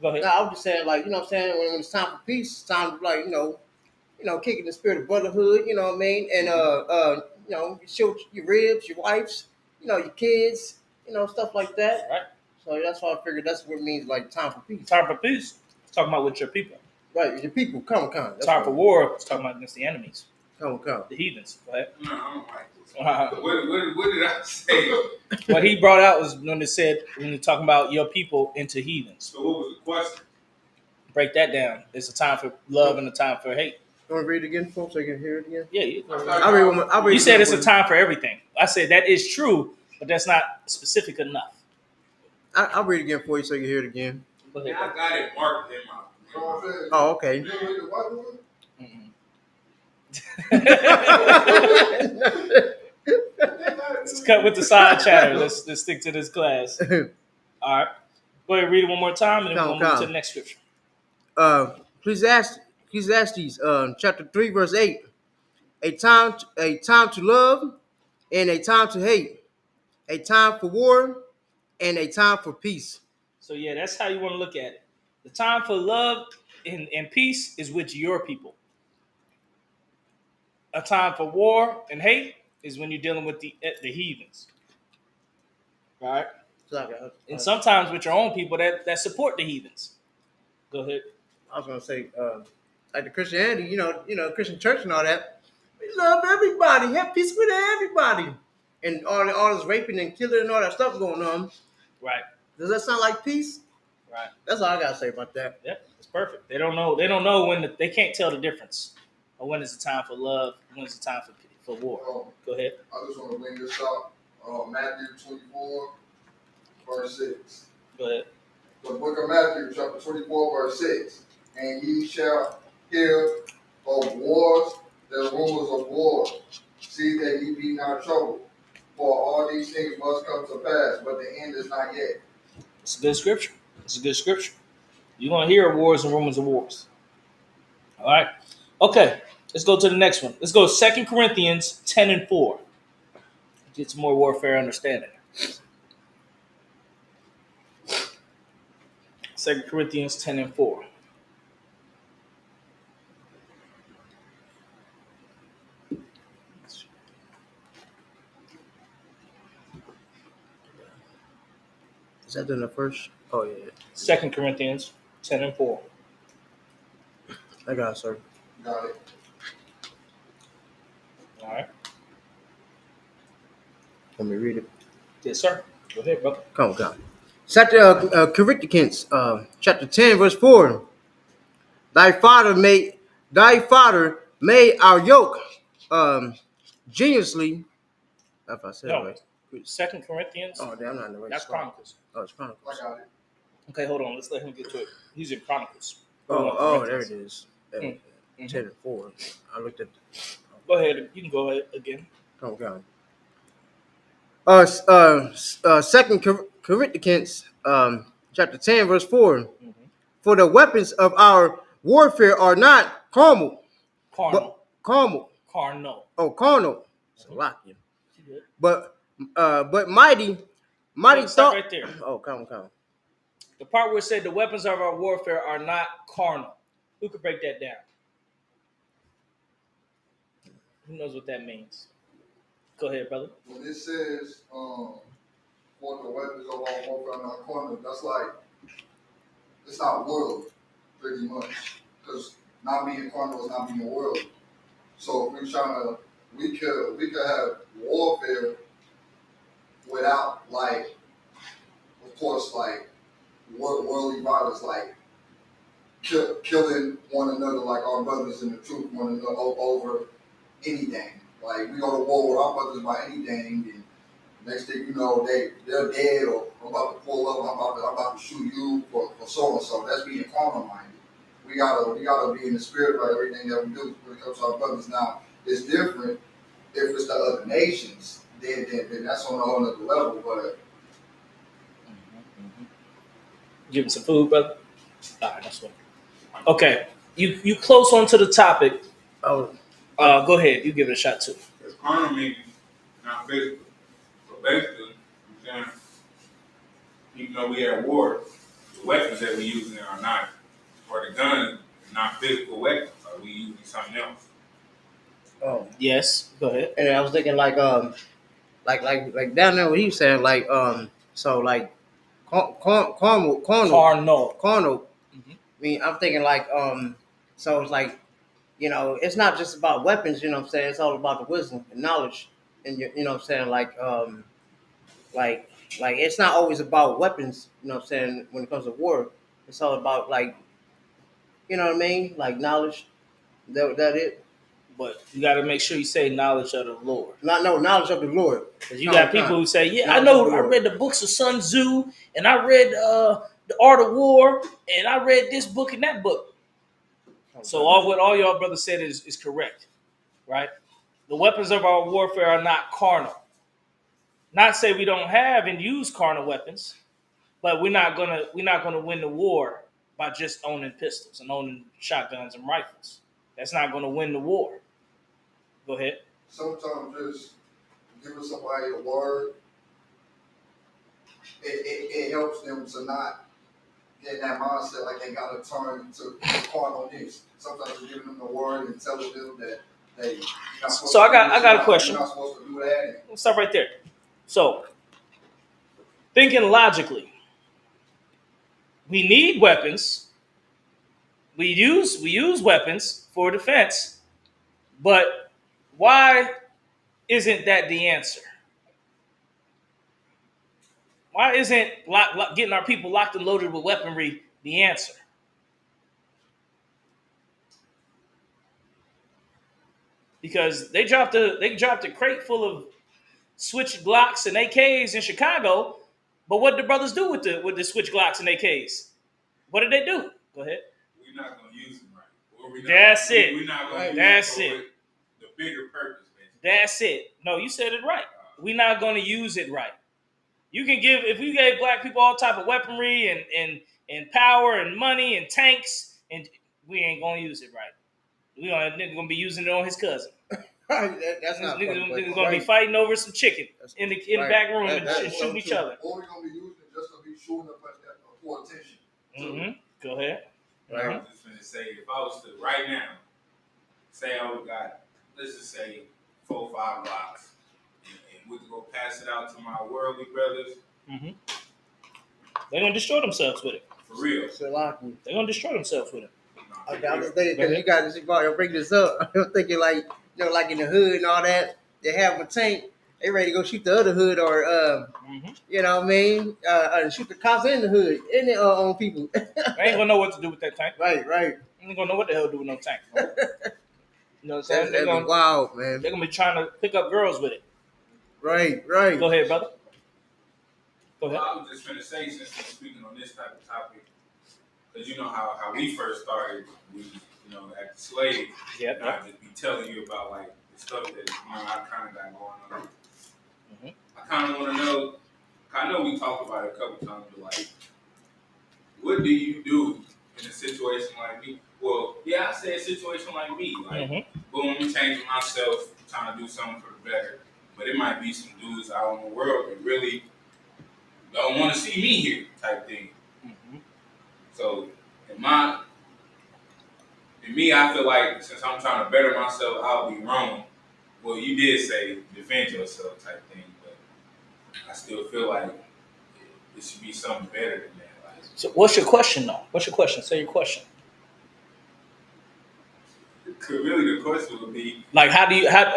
Go ahead. No, I was just saying, like, you know what I'm saying? When it's time for peace, it's time to, like, kicking the spirit of brotherhood, you know what I mean? And, you show your ribs, your wives, your kids, stuff like that. Right. So that's why I figured that's what it means, like, time for peace. Time for peace. It's talking about with your people. Right, your people, come. That's time for war. It's talking about against the enemies. Come. The heathens. Go ahead. No, I don't like this. What did I say? What he brought out was when you're talking about your people into heathens. So what was the question? Break that down. It's a time for love and a time for hate. You want to read it again, folks, so you can hear it again? Yeah. I'll read You said it's a time for everything. I said that is true, but that's not specific enough. I'll read it again for you so you can hear it again. Go ahead. I got it marked in my. Oh, okay. You read the Bible? Let's cut with the side chatter. Let's stick to this class. All right. Go ahead, read it one more time, and then we'll move to the next scripture. Ecclesiastes, chapter 3, verse 8. A time to love and a time to hate. A time for war and a time for peace. So yeah, that's how you want to look at it. The time for love and peace is with your people. A time for war and hate is when you're dealing with the heathens. Right? And sometimes with your own people that support the heathens. Go ahead. I was gonna say, like the Christianity, Christian church and all that. We love everybody, have peace with everybody, and all this raping and killing and all that stuff going on. Right. Does that sound like peace? Right. That's all I gotta say about that. Yep, it's perfect. They don't know. They don't know when they can't tell the difference, or when it's a time for love, and when it's a time for war. Go ahead. I just want to bring this up. Matthew 24, verse 6. Go ahead. The book of Matthew, chapter 24, verse 6. And ye shall hear of wars, the rumors of wars. See that ye be not troubled. For all these things must come to pass, but the end is not yet. It's a good scripture. It's a good scripture. You're going to hear of wars and rumors of wars. All right. Okay. Let's go to the next one. Let's go 2 Corinthians 10 and 4. Get some more warfare understanding. 2 Corinthians 10 and 4. Is that in the first? Oh yeah. 2 Corinthians 10 and 4. I got it, sir. Got it. All right. Let me read it. Yes, sir. Go ahead, brother. Come on. Second Corinthians, chapter 10, verse 4. Thy father made our yoke generously. If I said it No. right. 2 Corinthians. Oh, damn, I'm not in the right That's spot. Chronicles. Oh, it's Chronicles. I got it. Okay, hold on. Let's let him get to it. He's in Chronicles. Oh, there it is. Mm. 10 and 4. I looked at. Go ahead. You can go ahead again. Come on. Second Corinthians, chapter 10, verse 4. Mm-hmm. For the weapons of our warfare are not carnal. Carnal. Carnal. Carnal. Oh, carnal. Mm-hmm. Salakia. But mighty Wait, stop thought. right there. Oh, come on. The part where it said the weapons of our warfare are not carnal. Who could break that down? Who knows what that means? Go ahead, brother. When it says, for the weapons of our warfare are not carnal, that's like, it's not worldly, pretty much. Because not being carnal is not being worldly. So if we're trying to, we could have warfare without, like, of course, like, worldly violence, like killing one another, like our brothers in the truth, one another over anything. Like we go to war with our brothers by anything, and next thing you know, they're dead, or I'm about to pull up, I'm about to shoot you for so and so. That's being carnal minded. We gotta be in the spirit about everything that we do when it comes to our brothers. Now it's different if it's the other nations, then that's on a whole other level. But Give him some food, brother. All right, that's what. Okay, you close on to the topic. Oh, Go ahead. You give it a shot too. Because carnal means not physical. So basically, I'm saying, even though we at war, the weapons that we using are not, or the guns, not physical weapons. Like we using something else. oh. Yes. Go ahead. And I was thinking like down there what he was saying so like carnal. Carnal. I mean, I'm thinking like so it's like, it's not just about weapons, you know what I'm saying? It's all about the wisdom and knowledge, and you know what I'm saying, like it's not always about weapons, you know what I'm saying, when it comes to war. It's all about, like, you know what I mean, like knowledge. That it. But you got to make sure you say knowledge of the Lord. Not no knowledge of the Lord. Because you got people who say, yeah, I Knowledge know, of the I Lord. read the books of Sun Tzu, and I read The Art of War, and I read this book and that book. So what all y'all brothers said is correct, right? The weapons of our warfare are not carnal. Not say we don't have and use carnal weapons, but we're not gonna win the war by just owning pistols and owning shotguns and rifles. That's not gonna win the war. Go ahead. sometimes just giving somebody a word, it helps them to not get in that mindset like they gotta turn to carnal this. Sometimes you're giving them the word and telling them that they. So I got a question. You're not supposed to do that. Let's stop right there. So, thinking logically, we need weapons. We use weapons for defense, but why isn't that the answer? Why isn't getting our people locked and loaded with weaponry the answer? Because they dropped a crate full of switch Glocks and AKs in Chicago, but what did the brothers do with the switch Glocks and AKs? What did they do? Go ahead. We're not going to use them right. That's it. We're not going to That's use it. it for the bigger purpose, basically. That's it. No, you said it right. We're not going to use it right. You can if we gave black people all type of weaponry and power and money and tanks, and we ain't going to use it right. Nigga gonna be using it on his cousin. That's not funny, Niggas gonna be fighting over some chicken in the back room and that's shooting each other. Or we're gonna be using it just to be shooting up at that for attention. Mm-hmm. Go ahead. Right. I was just gonna say, if I was to right now say I would got, let's just say 4 or 5 blocks, and we could go pass it out to my worldly brothers. Mm-hmm. They're gonna destroy themselves with it. For real. They're gonna destroy themselves with it. Okay, I was thinking because you guys bring this up. I'm thinking like like in the hood and all that, they have a tank. They ready to go shoot the other hood or you know what I mean? Shoot the cops in the hood and their own people. They ain't gonna know what to do with that tank. Right. They ain't gonna know what the hell to do with no tank. You know what I'm saying? That'd be wild, man. They're gonna be trying to pick up girls with it. Right. Go ahead, brother. Go ahead. Well, I was just gonna say, since we're speaking on this type of topic, because you know how we first started, we at the slave. Yeah. I just be telling you about like the stuff that I kind of got going on. Mm-hmm. I kind of want to know. I know we talked about it a couple times, but like, what do you do in a situation like me? Well, yeah, I say a situation like me, like boom, I'm changing myself, trying to do something for the better. But it might be some dudes out in the world that really don't want to see me here, type thing. Mm-hmm. So, in me, I feel like since I'm trying to better myself, I'll be wrong. Well, you did say defend yourself type thing, but I still feel like it should be something better than that. Like, So what's your question though? What's your question? Say your question. really, the question would be like,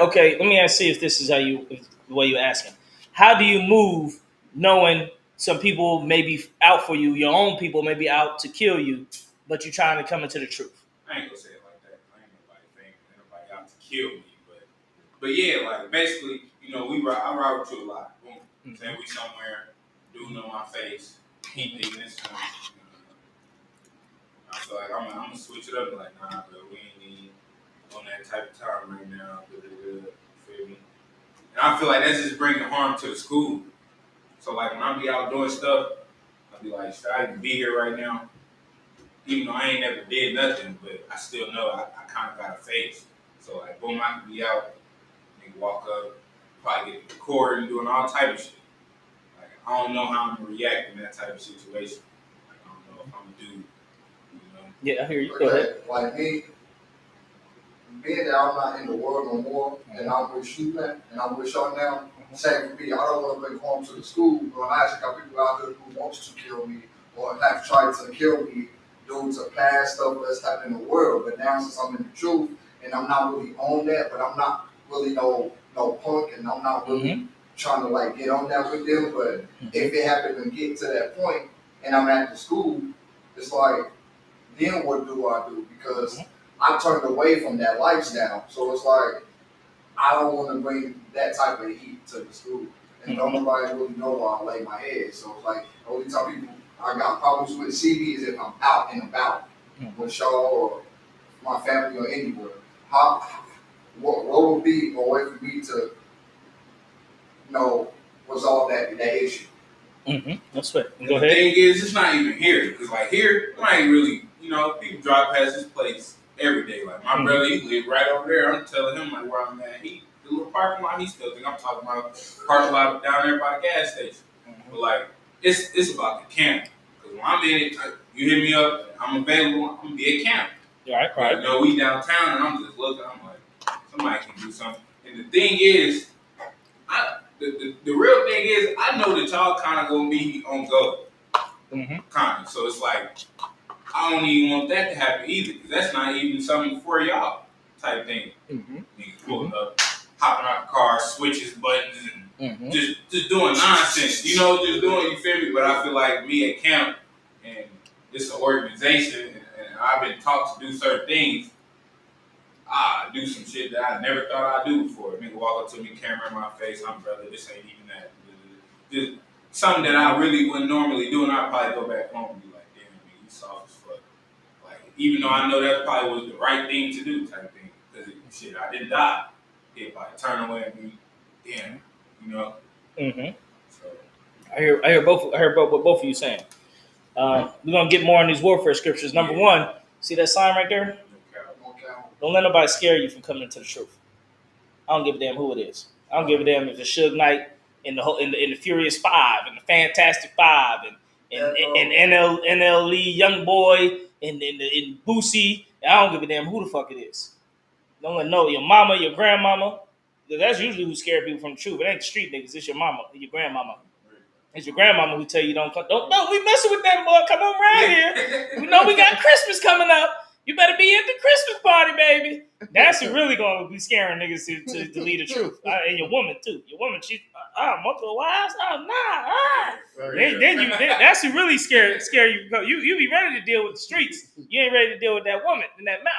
okay, let me see if this is the way you're asking. How do you move knowing some people may be out for you, your own people may be out to kill you, but you're trying to come into the truth? I ain't gonna say it like that. I ain't nobody out to kill me, but yeah, like basically, I ride with you a lot. Boom. Mm-hmm. Say we somewhere, dude on my face, he thinking this time. I feel like I'm gonna switch it up, like, nah, bro, we ain't even on that type of time right now. Feel me? And I feel like that's just bringing harm to the school. So like when I be out doing stuff, I be like, should I even be here right now? Even though I ain't never did nothing, but I still know I kind of got a face. So like, boom, I can be out, and walk up, probably get recording, doing all type of shit. Like I don't know how I'm gonna react in that type of situation. Like I don't know if I'm gonna do, Yeah, I hear you. Go ahead. Like me, being that I'm not in the world no more, and I'm with you, man, and I'm with y'all now. Same for me. I don't want to bring harm to the school, but I actually got people out there who wants to kill me or have tried to kill me due to past stuff that's happened in the world. But now since I'm in the truth and I'm not really on that, but I'm not really no punk, and I'm not really trying to like get on that with them. But if it happened to get to that point and I'm at the school, it's like, then what do I do? Because I turned away from that lifestyle. So it's like, I don't want to bring that type of heat to the school. And don't nobody really know where I lay my head. So it's like, the only time people I got problems with CB is if I'm out and about with y'all or my family or anywhere. What would be a way for me to, resolve that issue? That's right. And Go the ahead. thing is, it's not even here. Because like here, I ain't really, people drive past this place every day. Like my brother, he live right over there. I'm telling him like where I'm at. The little parking lot, he still think I'm talking about parking lot down there by the gas station. But like, it's about the camp. Because when I'm in it, you hit me up, I'm available, I'm gonna be at camp. Right. We downtown, and I'm just looking. I'm like, somebody can do something. And the thing is, the real thing is, I know that y'all kind of gonna be on go, kind of. So it's like, I don't even want that to happen either, because that's not even something for y'all type thing. Niggas pulling up, hopping out the car, switches buttons, and just doing nonsense. Just doing, you feel me? But I feel like me at camp, and it's an organization, and I've been taught to do certain things. I do some shit that I never thought I'd do before. Nigga walk up to me, camera in my face, I'm brother, this ain't even that. Just something that I really wouldn't normally do, and I'd probably go back home and be like, damn, nigga, you soft as fuck. Like, even though I know that probably was the right thing to do type thing. Because shit, I didn't die. He'd probably turn away and be, damn, So I hear what both of you saying. We're gonna get more on these warfare scriptures. Number one, see that sign right there? No Don't let nobody scare you from coming into the truth. I don't give a damn who it is. I don't give a damn if it's Suge Knight in the Furious Five and the Fantastic Five and NL Lee Young Boy and in Boosie. I don't give a damn who the fuck it is. Don't let know your mama, your grandmama. That's usually who scare people from the truth. It ain't the street niggas. It's your mama, your grandmama. It's your grandmama who tell you don't come. Don't we messing with that boy. Come on around here. We know we got Christmas coming up. You better be at the Christmas party, baby. That's who really gonna be scaring niggas to lead the truth. And your woman too. Your woman, she multiple wives. Oh nah. That's who really scare you. You be ready to deal with the streets. You ain't ready to deal with that woman in that mouth.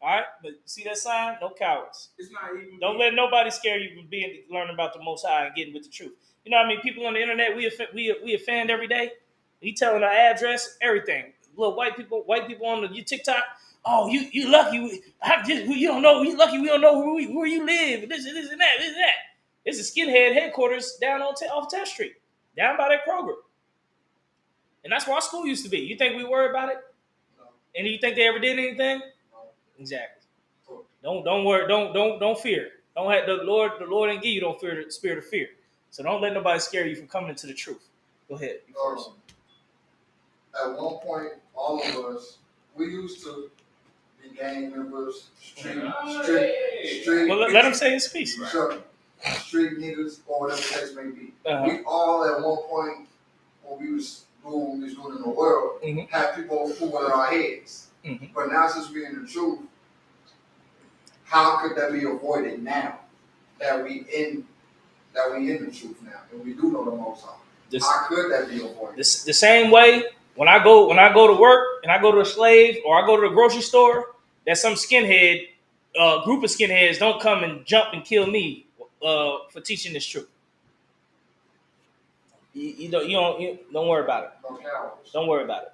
All right, but see that sign? No cowards. It's not even. Don't let nobody scare you from learning about the Most High and getting with the truth. You know what I mean? People on the internet, we offend every day. He telling our address, everything. Little white people on your TikTok. Oh, you lucky. You don't know. You lucky. We don't know where you live. This and that. It's a skinhead headquarters down off 10th Street, down by that Kroger. And that's where our school used to be. You think we worry about it? No. And you think they ever did anything? No. Exactly. Don't worry. Don't fear. Don't have the Lord didn't give you don't fear the spirit of fear. So don't let nobody scare you from coming into the truth. Go ahead. You first. At one point, all of us, we used to be gang members, street. Well, let him say his piece. Sure. Street niggas, or whatever the case may be. Uh-huh. We all at one point, when we was doing in the world, had people who were in our heads. Mm-hmm. But now, since we're in the truth, how could that be avoided now that we in the truth now, and we do know the Most High? How could that be avoided? The same way when I go to work and I go to a slave or I go to the grocery store, that some skinhead group of skinheads don't come and jump and kill me for teaching this truth. You don't worry about it. No cowards. Don't worry about it.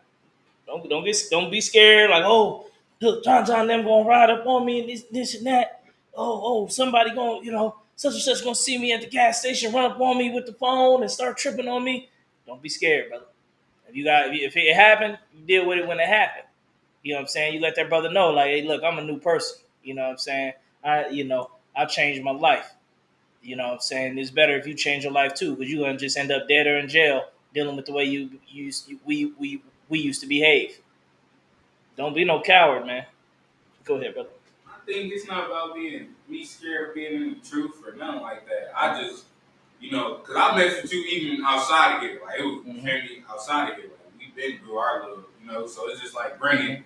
Don't be scared. Like, oh, look, John them gonna ride up on me and this and that. Oh, somebody gonna such and such gonna see me at the gas station, run up on me with the phone and start tripping on me. Don't be scared, brother. If it happened, you deal with it when it happened. You know what I'm saying? You let that brother know, like, hey, look, I'm a new person. You know what I'm saying? I've changed my life. You know what I'm saying? It's better if you change your life too, because you're gonna just end up dead or in jail dealing with the way we used to behave. Don't be no coward, man. Go ahead, brother. I think it's not about me scared of being in the truth or nothing like that. I just, because I mess with you even outside of here. Like, it was family outside of here. Like, we've been through our little, so it's just like bringing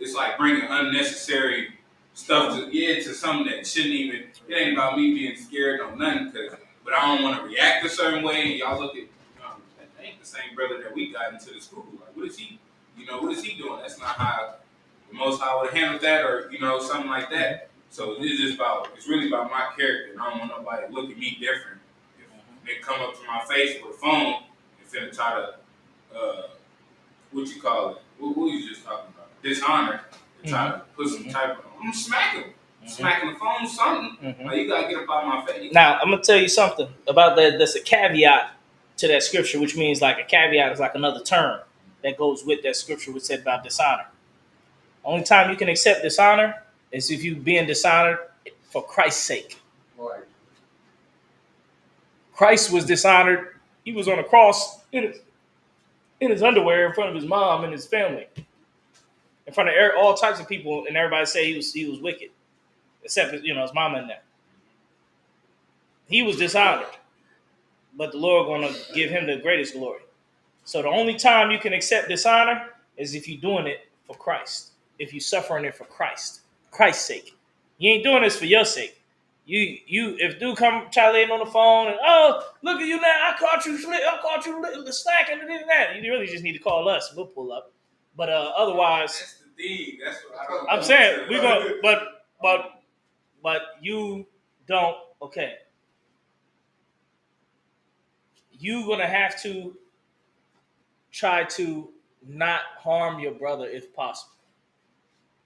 unnecessary stuff to something that shouldn't even, it ain't about me being scared or nothing, but I don't want to react a certain way, and y'all look at, that ain't the same brother that we got into the school. Like, what is he doing? That's not how the Most High would have handled that, or, something like that. So it's really about my character, and I don't want nobody to look at me different. If they come up to my face with a phone and finna try to, what you call it? What you just talking about? Dishonor. Try to put some type of, I'm smacking him. Smacking the phone, something. Like, you gotta get up out my face. Now, I'm gonna tell you something about that. That's a caveat to that scripture, which means like a caveat is like another term that goes with that scripture which said about dishonor. Only time you can accept dishonor is if you being dishonored for Christ's sake. Right. Christ was dishonored. He was on a cross in his underwear in front of his mom and his family, in front of all types of people, and everybody say he was wicked, except his mama in there. He was dishonored, but the Lord going to give him the greatest glory. So the only time you can accept dishonor is if you're doing it for Christ. If you're suffering it for Christ's sake. You ain't doing this for your sake. If dude come chatting on the phone and, oh, look at you now, I caught you slacking and that. You really just need to call us. We'll pull up. But otherwise, that's the thing. That's what I don't. I'm saying we're going, but you don't. Okay, you're gonna have to try to not harm your brother if possible.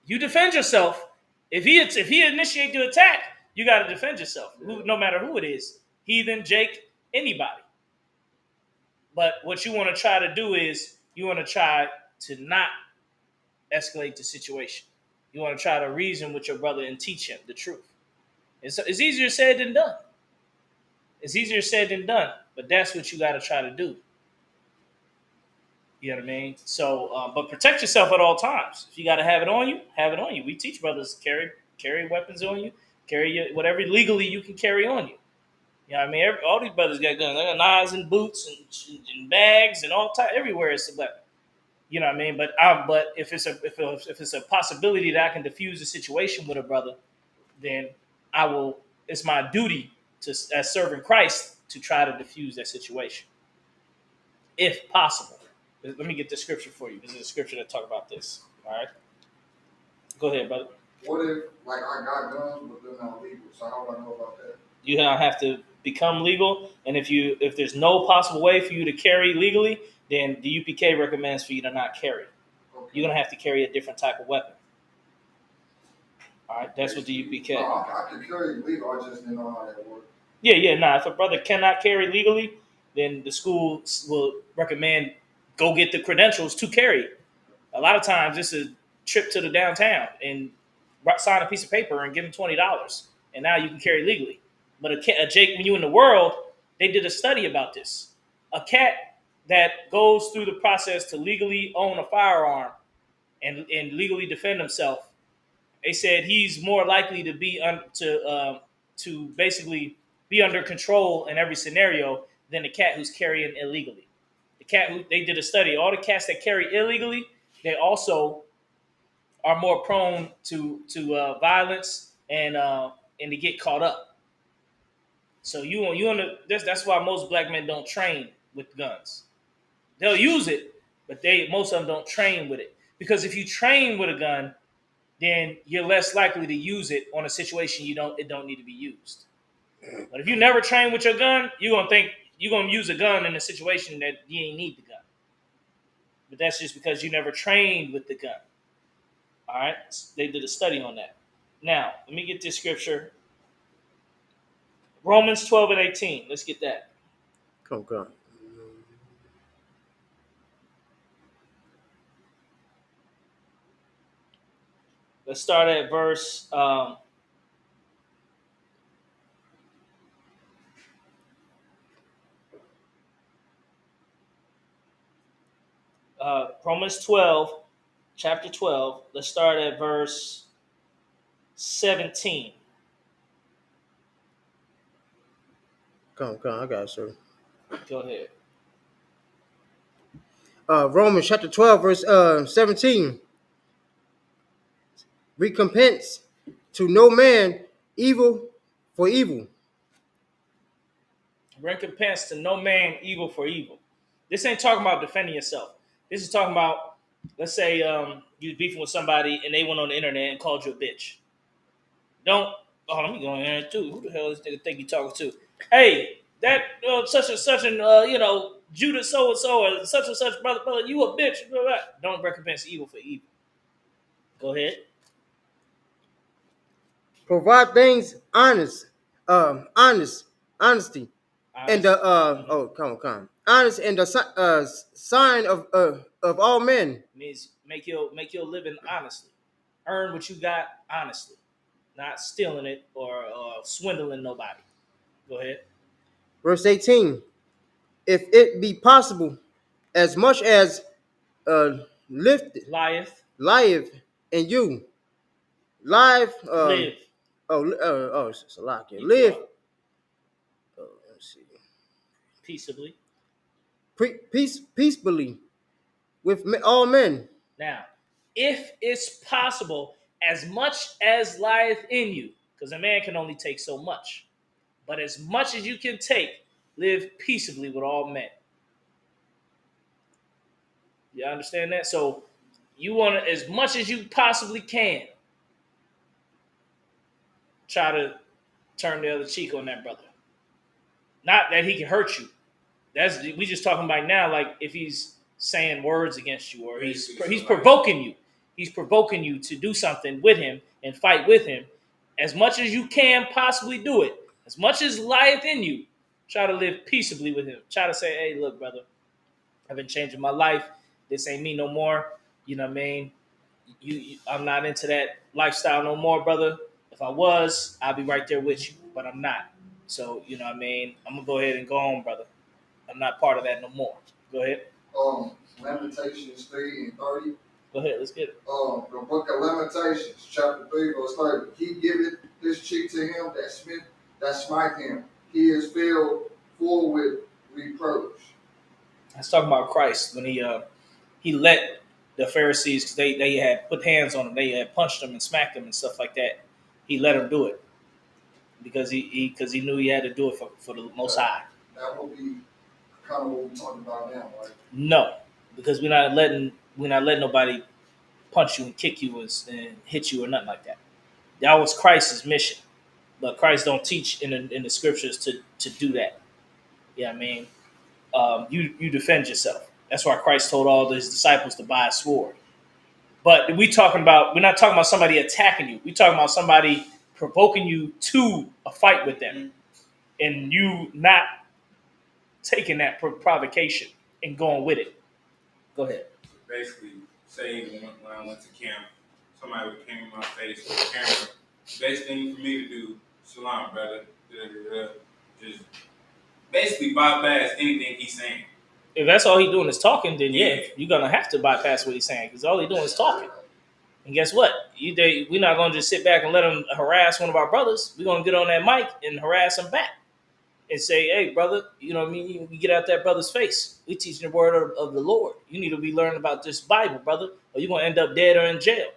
You defend yourself. If he initiate the attack, you got to defend yourself. No matter who it is, heathen, Jake, anybody. But what you want to try to do is you want to try to not escalate the situation. You want to try to reason with your brother and teach him the truth. It's easier said than done. It's easier said than done, but that's what you got to try to do. You know what I mean? So, but protect yourself at all times. If you got to have it on you, have it on you. We teach brothers carry weapons on you, whatever legally you can carry on you. You know what I mean? All these brothers got guns. They got knives and boots and bags and all type everywhere. It's like, you know what I mean? But if it's a possibility that I can diffuse a situation with a brother, then I will. It's my duty to, as serving Christ, to try to diffuse that situation, if possible. Let me get the scripture for you. This is a scripture that talk about this. All right, go ahead, brother. What if, like, I got guns, but they're not legal? So how do I know about that? You have to become legal, and if there's no possible way for you to carry legally, then the UPK recommends for you to not carry. Okay. You're gonna have to carry a different type of weapon. All right, that's what the UPK. No, I can carry legal. I just didn't know how that worked. Yeah. Nah, if a brother cannot carry legally, then the school will recommend go get the credentials to carry. A lot of times, this is a trip to the downtown and sign a piece of paper and give them $20, and now you can carry legally. But a Jake, when you in the world, they did a study about this. A cat that goes through the process to legally own a firearm and legally defend himself, they said he's more likely to be to basically be under control in every scenario than the cat who's carrying illegally. The cat who they did a study, all the cats that carry illegally, they also are more prone to violence and to get caught up. So that's why most black men don't train with guns. They'll use it, but most of them don't train with it, because if you train with a gun, then you're less likely to use it on a situation it don't need to be used. But if you never train with your gun, you're gonna think you're gonna use a gun in a situation that you ain't need the gun. But that's just because you never trained with the gun. All right, they did a study on that. Now let me get this scripture. Romans 12:18. Let's get that. Come. Let's start at verse. Romans 12, chapter 12. Let's start at verse 17. Come. I got it, sir. Go ahead. Romans chapter 12, verse 17. Recompense to no man evil for evil. Recompense to no man evil for evil. This ain't talking about defending yourself. This is talking about, let's say you was beefing with somebody and they went on the internet and called you a bitch. Let me go in there too. Who the hell is this nigga think you talking to? Hey, that such and such and Judah so and so or such and such brother, you a bitch. Blah, blah. Don't recompense evil for evil. Go ahead. Provide things honest, honesty, and the come, honest and the sign of all men. Means make your living honestly. Earn what you got honestly, not stealing it or swindling nobody. Go ahead. Verse 18. If it be possible, as much as lieth in you, live. Live. It's a lot here. Live. Let's see. Peaceably. Peaceably with all men. Now, if it's possible, as much as lieth in you, because a man can only take so much, but as much as you can take, live peaceably with all men. You understand that? So you want to, as much as you possibly can, try to turn the other cheek on that brother. Not that he can hurt you. We just talking about now, like if he's saying words against you or he's provoking you. He's provoking you to do something with him and fight with him. As much as you can possibly do it, as much as lieth in you, try to live peaceably with him. Try to say, hey, look, brother, I've been changing my life. This ain't me no more. You know what I mean? I'm not into that lifestyle no more, brother. If I was, I'd be right there with you, but I'm not. So you know what I mean. I'm gonna go ahead and go on, brother. I'm not part of that no more. Go ahead. Lamentations 3 and 30. Go ahead. Let's get it. The book of Lamentations, chapter 3, verse 30. He giveth his cheek to him that smite him. He is filled full with reproach. Let's talk about Christ when he let the Pharisees, because they had put hands on him, they had punched him and smacked him and stuff like that. He let them do it because he knew he had to do it for the Most High. That will be kind of what we're talking about now, right? No, because we're not letting nobody punch you and kick you and hit you or nothing like that. That was Christ's mission, but Christ don't teach in the scriptures to do that. Yeah, I mean, you defend yourself. That's why Christ told all his disciples to buy a sword. But we're not talking about somebody attacking you. We're talking about somebody provoking you to a fight with them, and you not taking that provocation and going with it. Go ahead. Basically, say when I went to camp, somebody would came in my face with a camera. Best thing for me to do, shalom, brother. Just basically bypass anything he's saying. If that's all he's doing is talking, then yeah, you're gonna have to bypass what he's saying because all he's doing is talking. And guess what? We're not gonna just sit back and let him harass one of our brothers. We're gonna get on that mic and harass him back and say, "Hey, brother, you know what I mean? You get out that brother's face. We teaching the word of the Lord. You need to be learning about this Bible, brother, or you're gonna end up dead or in jail."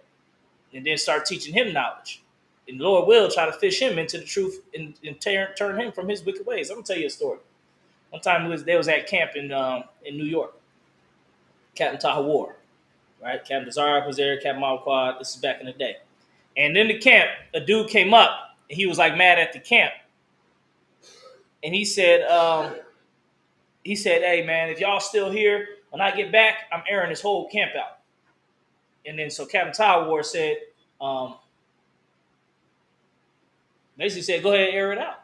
And then start teaching him knowledge. And the Lord will try to fish him into the truth and turn him from his wicked ways. I'm gonna tell you a story. One time they was at camp in New York. Captain Tahawar, right? Captain Zarak was there, Captain Malquad. This is back in the day. And in the camp, a dude came up and he was like mad at the camp. And he said, "Hey man, if y'all still here, when I get back, I'm airing this whole camp out." And then so Captain Tahawar said, basically said, "Go ahead and air it out.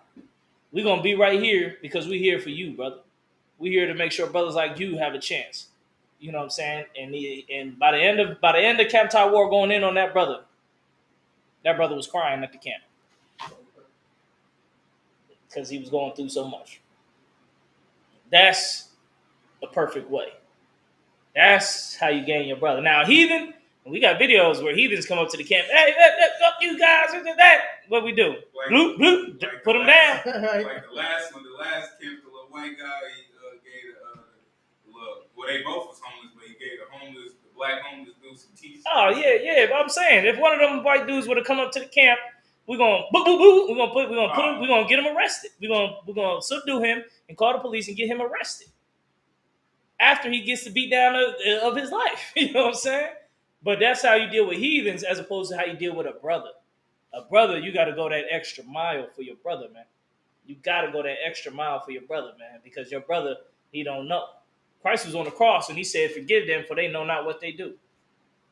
We're gonna be right here because we're here for you, brother. We're here to make sure brothers like you have a chance." You know what I'm saying? And by the end of Captain Tahawar going in on that brother was crying at the camp because he was going through so much. That's a perfect way. That's how you gain your brother. Now, heathen, we got videos where heathens come up to the camp. "Hey, fuck you guys, that." What we do? Like, bloop, bloop, like put them down. Like the last camp, the little white guy, he gave they both was homeless, but he gave the black homeless dude some t-shirts. Oh yeah. But I'm saying, if one of them white dudes would have come up to the camp, we're gonna we're gonna get him arrested. We're gonna subdue him and call the police and get him arrested after he gets the beat down of his life. You know what I'm saying? But that's how you deal with heathens as opposed to how you deal with a brother. A brother, you got to go that extra mile for your brother, man. You got to go that extra mile for your brother, man, because your brother, he don't know. Christ was on the cross and he said, "Forgive them, for they know not what they do."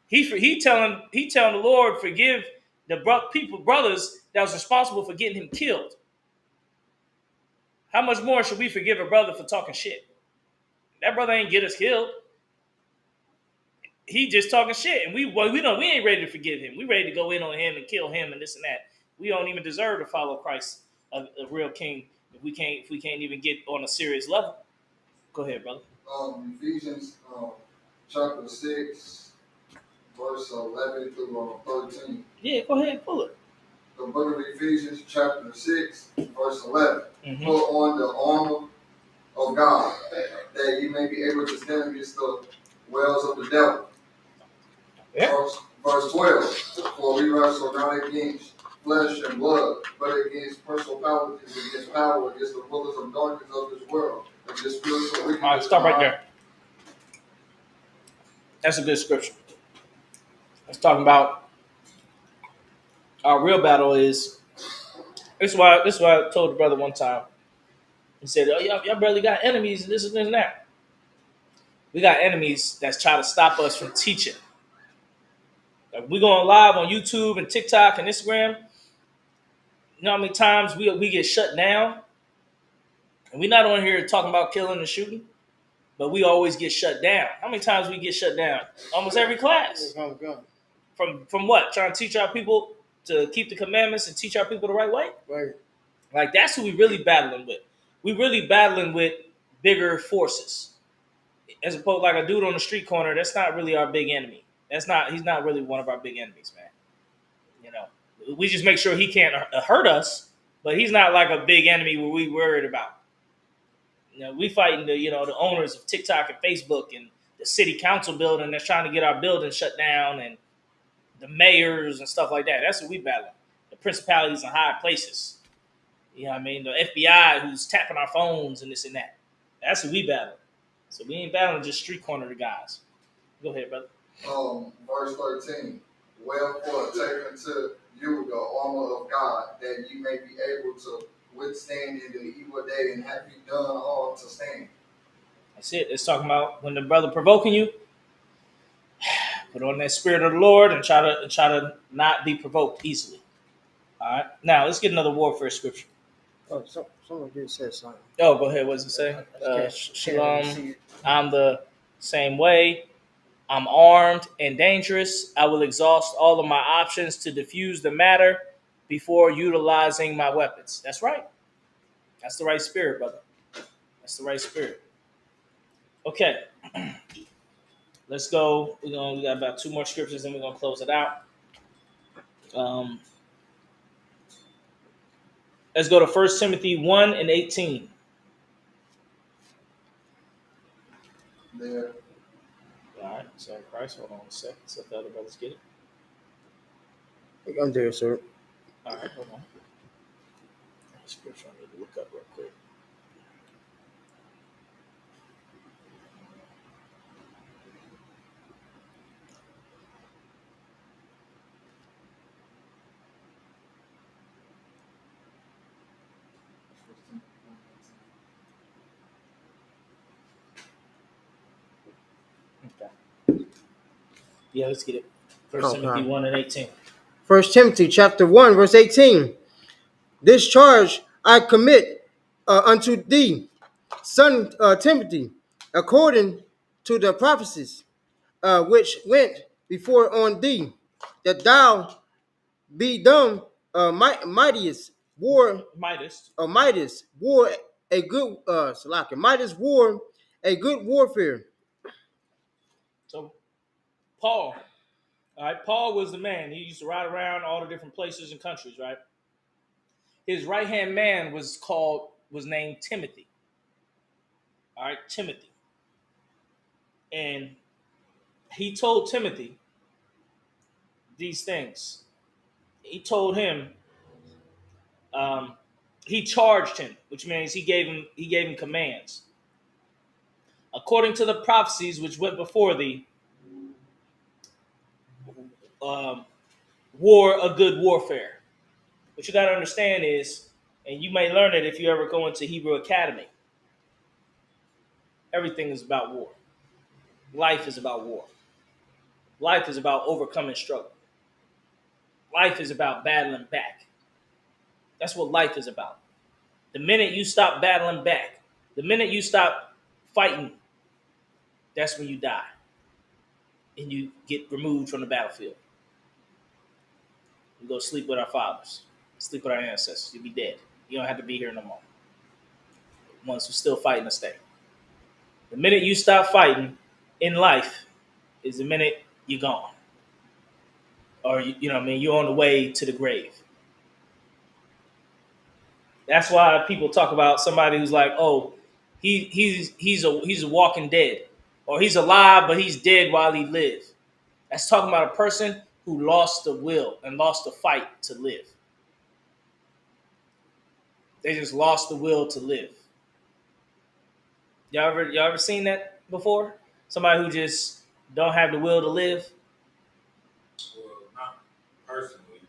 He telling the Lord, forgive the brothers that was responsible for getting him killed. How much more should we forgive a brother for talking shit? That brother ain't get us killed. He just talking shit, and we ain't ready to forgive him. We ready to go in on him and kill him and this and that. We don't even deserve to follow Christ, a real king, if we can't even get on a serious level. Go ahead, brother. Ephesians chapter 6, verse 11 through 13. Yeah, go ahead, pull it. The book of Ephesians chapter 6, verse 11. Mm-hmm. Put on the armor of God, that you may be able to stand against the wells of the devil. Yeah. Verse 12. For we wrestle not against flesh and blood, but against principalities, against power, against the rulers of darkness of this world, against spiritual wickedness. All right, stop right there. That's a good scripture. It's talking about our real battle is. This is why I told the brother one time. He said, "Oh, y'all barely got enemies and this and that." We got enemies that's trying to stop us from teaching. Like, we going live on YouTube and TikTok and Instagram. You know how many times we get shut down? And we're not on here talking about killing and shooting, but we always get shut down. How many times we get shut down? Almost every class. From what? Trying to teach our people to keep the commandments and teach our people the right way? Right. Like, that's who we really battling with. We really battling with bigger forces. As opposed, like a dude on the street corner, that's not really our big enemy. He's not really one of our big enemies, man. You know, we just make sure he can't hurt us, but he's not like a big enemy where we worried about. You know, we fighting the owners of TikTok and Facebook and the city council building that's trying to get our building shut down, and the mayors and stuff like that. That's what we battling. The principalities in high places. You know what I mean? The FBI who's tapping our phones and this and that. That's what we battling. So we ain't battling just street corner guys. Go ahead, brother. Verse 13. Wherefore take unto you the armor of God, that ye may be able to withstand in the evil day, and have you done all to stand. That's it. It's talking about when the brother provoking you, put on that spirit of the Lord and try to not be provoked easily. All right. Now let's get another warfare scripture. Oh, someone did say something. Oh, go ahead. What does it say? Shalom. I'm the same way. I'm armed and dangerous. I will exhaust all of my options to diffuse the matter before utilizing my weapons. That's right. That's the right spirit, brother. That's the right spirit. Okay. Let's go. We got about 2 more scriptures, and we're gonna close it out. Let's go to 1 Timothy 1:18. There. All right. Sorry, Christ. Hold on a second. So the other brothers get it. I'm there, sir. All right. Hold on. Scripture I need to look up real quick. Okay. Yeah, let's get it. 1 Timothy 1:18. 1 Timothy chapter 1, verse 18. This charge I commit unto thee, son Timothy, according to the prophecies which went before on thee, that thou be dumb mightiest war Midas. Midas war a good Salaka. Midas war a good warfare. So Paul. All right. Paul was the man. He used to ride around all the different places and countries, right? His right-hand man was named Timothy. All right, Timothy. And he told Timothy these things. He told him, he charged him, which means he gave him commands. According to the prophecies which went before thee, war a good warfare. What you got to understand is, and you may learn it if you ever go into Hebrew Academy, everything is about war. Life is about war. Life is about overcoming struggle. Life is about battling back. That's what life is about. The minute you stop battling back, the minute you stop fighting, that's when you die. And you get removed from the battlefield. You go sleep with our fathers, sleep with our ancestors. You'll be dead. You don't have to be here no more. Ones who still fighting to stay. The minute you stop fighting in life is the minute you're gone. Or, you know what I mean, you're on the way to the grave. That's why people talk about somebody who's like, oh, he's a walking dead. Or he's alive, but he's dead while he lived. That's talking about a person who lost the will and lost the fight to live. They just lost the will to live. Y'all ever seen that before? Somebody who just don't have the will to live? Well, not personally.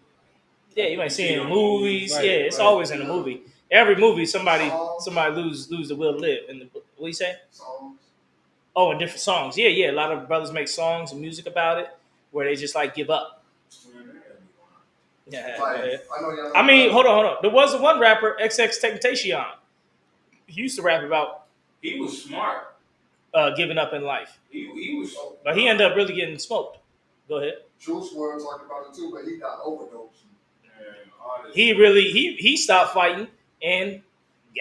Yeah, you might see it in on movies. Right, Yeah, it's right, always in a movie. Every movie, somebody lose the will to live. And what do you say? Songs. Oh, and different songs. Yeah. A lot of brothers make songs and music about it where they just like give up. Yeah. I mean, hold on. There was one rapper, XXXTentacion. He used to rap about He was smart. giving up in life, He was. but he ended up really getting smoked. Go ahead. Juice WRLD talked about it too, but he got overdosed. He stopped fighting and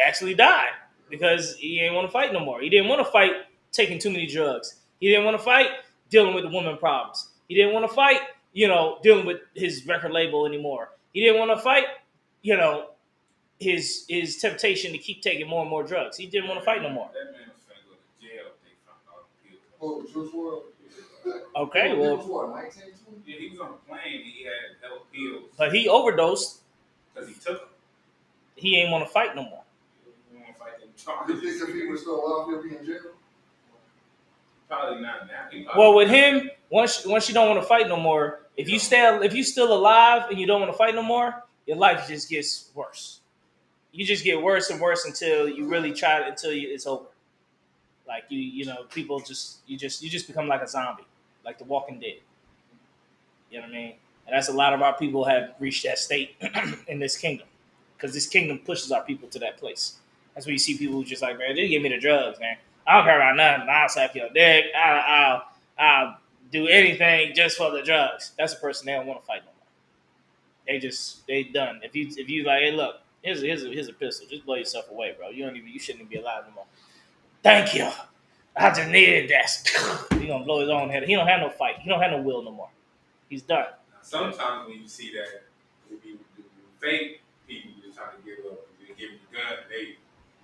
actually died because he didn't want to fight no more. He didn't want to fight taking too many drugs. He didn't want to fight dealing with the woman problems. He didn't want to fight, dealing with his record label anymore. He didn't want to fight, his temptation to keep taking more and more drugs. He didn't want to fight no more. That man was finna go to jail if they found out he killed. Oh, Juice WRLD. Okay, He well, was what, 19, 20? Yeah, he was on a plane and he had health pills but he overdosed. because he took them. He ain't want to fight no more. He didn't want to fight them You charges. think if he was still alive, he'll be in jail? Probably not now. He probably- Well, with him, once you don't want to fight no more, if you still alive and you don't want to fight no more, your life just gets worse. You just get worse and worse until you really it's over. Like people you just become like a zombie, like The Walking Dead. You know what I mean? And that's a lot of our people have reached that state in this kingdom, because this kingdom pushes our people to that place. That's where you see people who just like, man, just give me the drugs, man. I don't care about nothing. I'll suck your dick. I'll do anything just for the drugs. That's a person they don't want to fight no more. They done. If you like, hey, look, here's a pistol. Just blow yourself away, bro. You shouldn't even be alive no more. Thank you. I just needed that. He gonna blow his own head. He don't have no fight. He don't have no will no more. He's done. Sometimes when you see that, if you fake people just trying to give up, they give you the gun,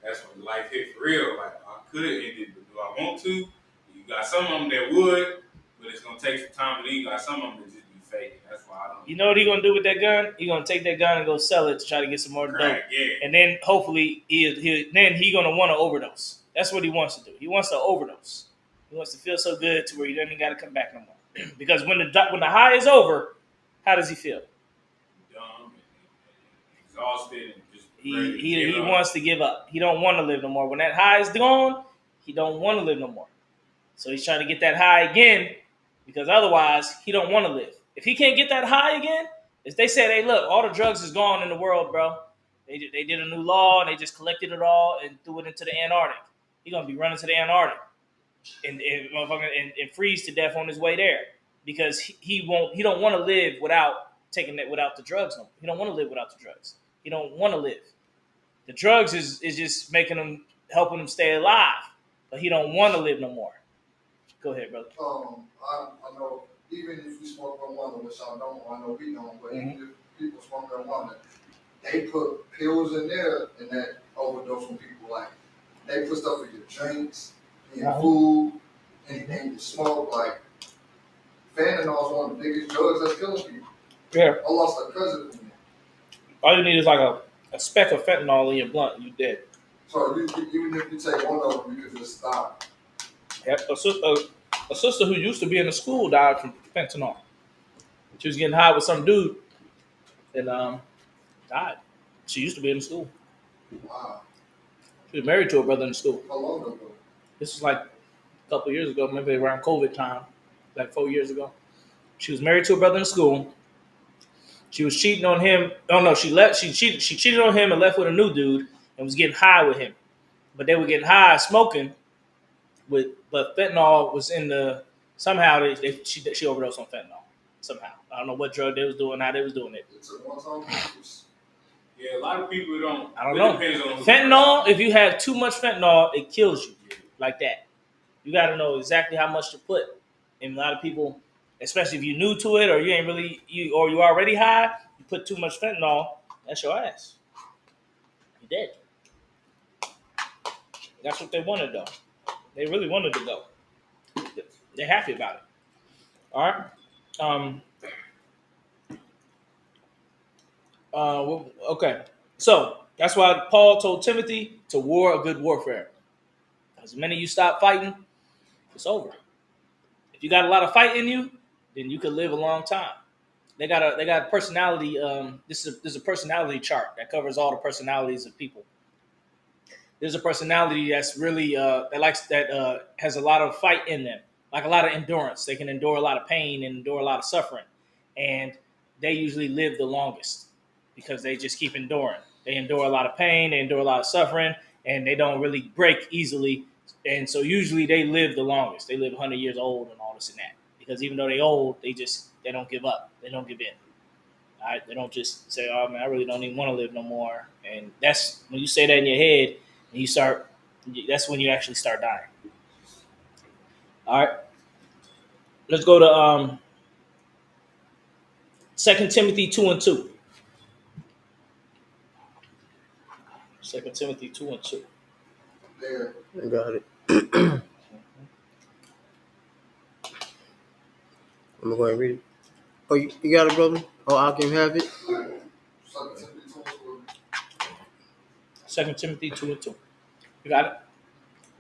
that's when life hit for real. Like, I could have ended, but do I want to? You got some of them that would, but it's gonna take some time. And then you got some of them that just be faking. That's why I don't. You know what he gonna do with that gun? He gonna take that gun and go sell it to try to get some more dope. Yeah. And then hopefully he gonna want to overdose. That's what he wants to do. He wants to overdose. He wants to feel so good to where he doesn't even got to come back no more. Because when the high is over, how does he feel? Dumb and exhausted and just He wants to give up. He don't want to live no more. When that high is gone, he don't want to live no more. So he's trying to get that high again, because otherwise he don't want to live. If he can't get that high again, if they said, hey, look, all the drugs is gone in the world, bro. They did a new law and they just collected it all and threw it into the Antarctic. He's gonna be running to the Antarctic and freeze to death on his way there, because he don't want to live without the drugs. No, he don't want to live without the drugs. He don't want to live. The drugs is just helping him stay alive, but he don't want to live no more. Go ahead, brother. I know even if you smoke marijuana, which I know we don't, but even if people smoke marijuana, they put pills in there and that overdose when people like. They put stuff in your drinks, in your food, anything you smoke. Like, fentanyl is one of the biggest drugs that's killing people. Yeah. I lost a cousin from it. All you need is like a speck of fentanyl in your blunt, and you dead. So even if you take one of them, you can just stop. Yep. A sister who used to be in the school died from fentanyl. She was getting high with some dude and died. She used to be in the school. Wow. She was married to her brother in the school. How long ago? This was like a couple years ago, maybe around COVID time, like 4 years ago. She was married to her brother in school. She was cheating on him. Oh no, she cheated on him and left with a new dude and was getting high with him. But they were getting high smoking but fentanyl was in the somehow she overdosed on fentanyl. Somehow. I don't know what drug they was doing, how they was doing it. It's a one-time use. Yeah, a lot of people don't. I don't it know. Depends on Fentanyl, if you have too much fentanyl, it kills you like that. You got to know exactly how much to put. And a lot of people, especially if you're new to it or you ain't really you already high, you put too much fentanyl, that's your ass. You're dead. That's what they wanted though. They really wanted to go. They're happy about it. All right. Okay. So that's why Paul told Timothy to war a good warfare. Because the minute you stop fighting, it's over. If you got a lot of fight in you, then you could live a long time. They got a personality. This is a personality chart that covers all the personalities of people. There's a personality that's really that has a lot of fight in them, like a lot of endurance. They can endure a lot of pain and endure a lot of suffering, and they usually live the longest because they just keep enduring. They endure a lot of pain, they endure a lot of suffering, and they don't really break easily. And so usually they live the longest. They live 100 years old and all this and that because even though they old, they don't give up. They don't give in. All right, they don't just say, "Oh man, I really don't even want to live no more." And that's when you say that in your head, and you start. That's when you actually start dying. All right, let's go to 2 Timothy 2:2. 2 Timothy 2:2. There. I got it. I'm gonna go ahead and read it. Oh, you got it, brother? Oh, I can have it. 2 Timothy 2:2. You got it?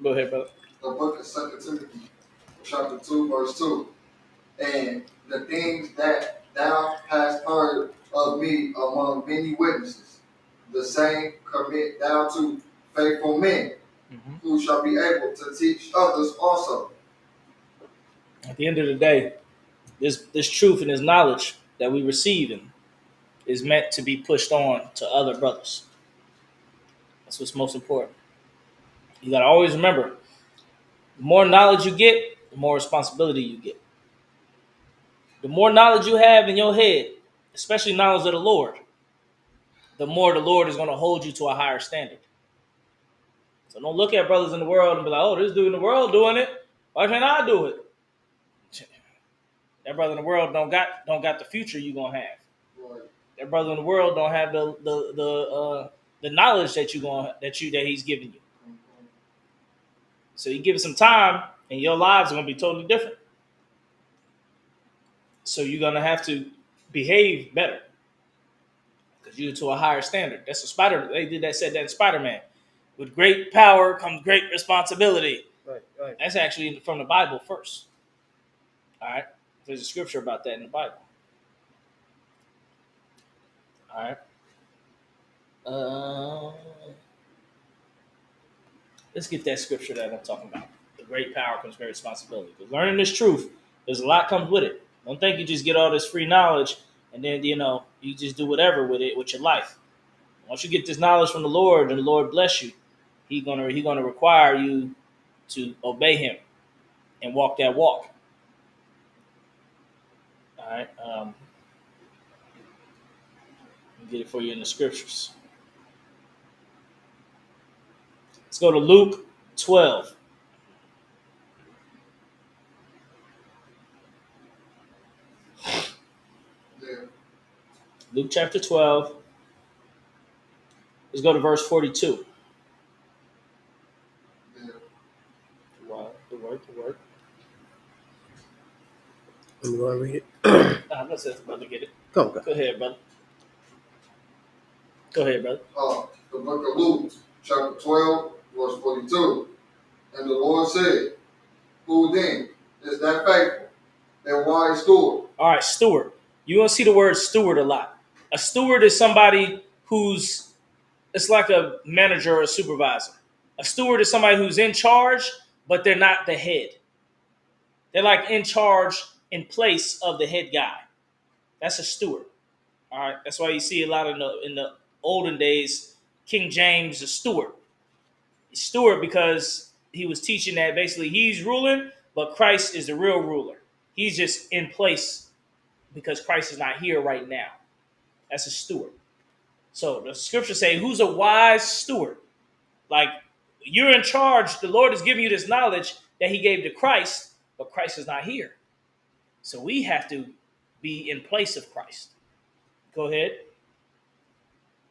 Go ahead, brother. The book of 2 Timothy, chapter 2, verse 2. And the things that thou hast heard of me among many witnesses, the same commit thou to faithful men, who shall be able to teach others also. At the end of the day, this truth and this knowledge that we receiving is meant to be pushed on to other brothers. That's what's most important. You got to always remember, the more knowledge you get, the more responsibility you get. The more knowledge you have in your head, especially knowledge of the Lord, the more the Lord is going to hold you to a higher standard. So don't look at brothers in the world and be like, "Oh, this dude in the world doing it. Why can't I do it?" That brother in the world don't got the future you gonna have. Right. That brother in the world don't have the knowledge that he's giving you. So you give it some time, and your lives are gonna be totally different. So you're gonna have to behave better because you're to a higher standard. That's a Spider. They did that. Said that in Spider-Man. With great power comes great responsibility. Right. That's actually from the Bible first. All right. There's a scripture about that in the Bible. All right. Let's get that scripture that I'm talking about. The great power comes great responsibility. Because learning this truth, there's a lot comes with it. Don't think you just get all this free knowledge and then you just do whatever with it with your life. Once you get this knowledge from the Lord and the Lord bless you, He gonna require you to obey Him and walk that walk. All right. Let me get it for you in the scriptures. Let's go to Luke 12. There. Luke chapter 12. Let's go to verse 42. There. Wow, the work. I'm gonna read it. I'm not saying about to get it. Go. Go ahead, brother. Go ahead, brother. The book of Luke, chapter 12, verse 42. And the Lord said, who then is that faithful and wise steward? All right, steward. You're going to see the word steward a lot. A steward is somebody it's like a manager or a supervisor. A steward is somebody who's in charge, but they're not the head. They're like in charge in place of the head guy. That's a steward. All right. That's why you see a lot in the olden days, King James, a steward. He's steward because he was teaching that basically he's ruling, but Christ is the real ruler. He's just in place because Christ is not here right now. That's a steward. So the scriptures say, who's a wise steward? Like, you're in charge. The Lord is giving you this knowledge that He gave to Christ, but Christ is not here. So we have to be in place of Christ. Go ahead.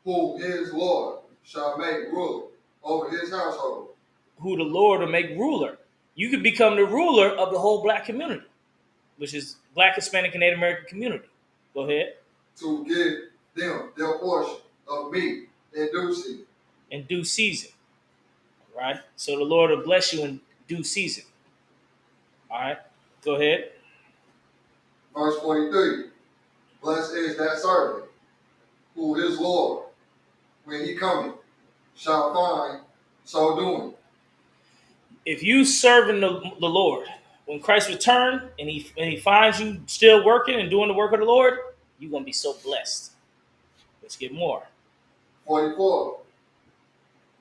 Who his Lord shall make ruler over his household. Who the Lord will make ruler. You could become the ruler of the whole black community, which is Black, Hispanic, and Native American community. Go ahead. To give them their portion of meat in due season. In due season. Right? So the Lord will bless you in due season. All right? Go ahead. Verse 43. Blessed is that servant who his Lord, when he cometh, shall find so doing. If you serving the Lord, when Christ returns and he finds you still working and doing the work of the Lord, you're going to be so blessed. Let's get more. 44.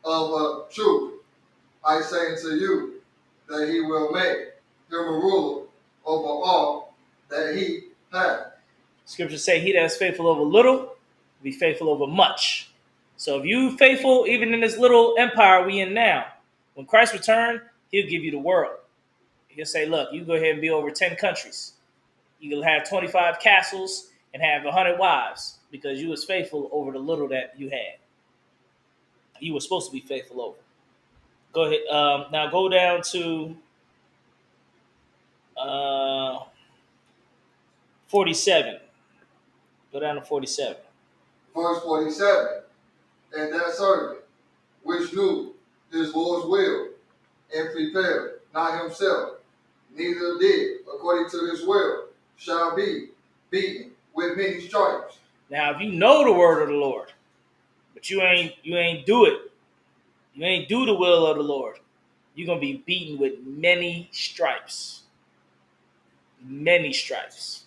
Of a truth, I say unto you, that he will make him a ruler over all that he had. Scriptures say, he that is faithful over little will be faithful over much. So if you faithful, even in this little empire we in now, when Christ return, he'll give you the world. He'll say, look, you go ahead and be over 10 countries. You can have 25 castles and have 100 wives because you was faithful over the little that you had. You were supposed to be faithful over. Go ahead. Now go down to 47. Go down to 47. Verse 47. And that servant, which knew his Lord's will, and prepared not himself, neither did according to his will, shall be beaten with many stripes. Now, if you know the word of the Lord, but you ain't do it, you ain't do the will of the Lord, you're gonna be beaten with many stripes. Many stripes.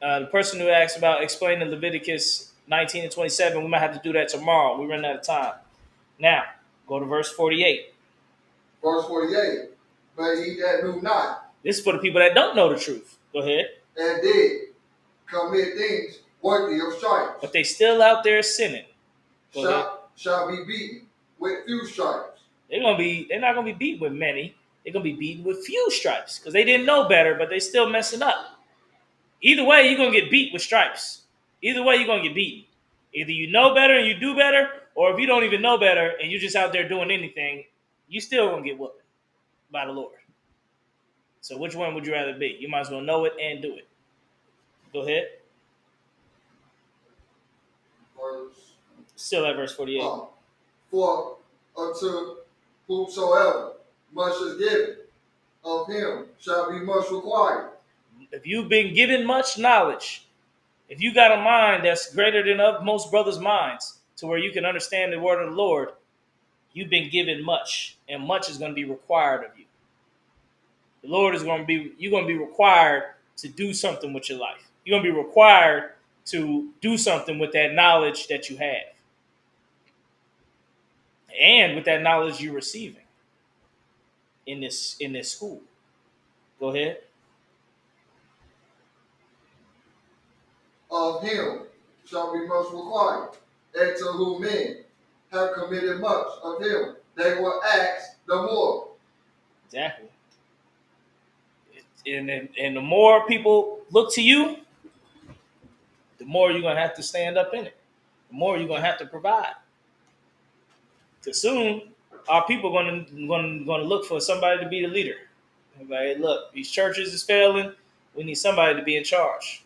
The person who asked about explaining Leviticus 19 and 27, we might have to do that tomorrow. We're running out of time. Now, go to verse 48. Verse 48. But he that knew not, This is for the people that don't know the truth. Go ahead. and did commit things worthy of stripes, But they still out there sinning. shall be beaten with few stripes. They're not gonna be beaten with many. They're gonna be beaten with few stripes because they didn't know better, but they still messing up. Either way, you're gonna get beat with stripes. Either way, you're gonna get beaten. Either you know better and you do better, or if you don't even know better and you're just out there doing anything, you still gonna get whooped by the Lord. So which one would you rather be? You might as well know it and do it. Go ahead. Verse, Still at verse 48. For unto whomsoever much is given, of him shall be much required. If you've been given much knowledge, if you got a mind that's greater than most brothers' minds, to where you can understand the word of the Lord, you've been given much, and much is going to be required of you. The Lord is going to be, you're going to be required to do something with your life. You're going to be required to do something with that knowledge that you have, and with that knowledge you're receiving in this school. Go ahead. Of him shall be much required, and to whom men have committed much of him, they will ask the more. Exactly. And the more people look to you, the more you're going to have to stand up in it. The more you're going to have to provide. Because soon, our people are going to look for somebody to be the leader. Like, hey, look, these churches is failing. We need somebody to be in charge.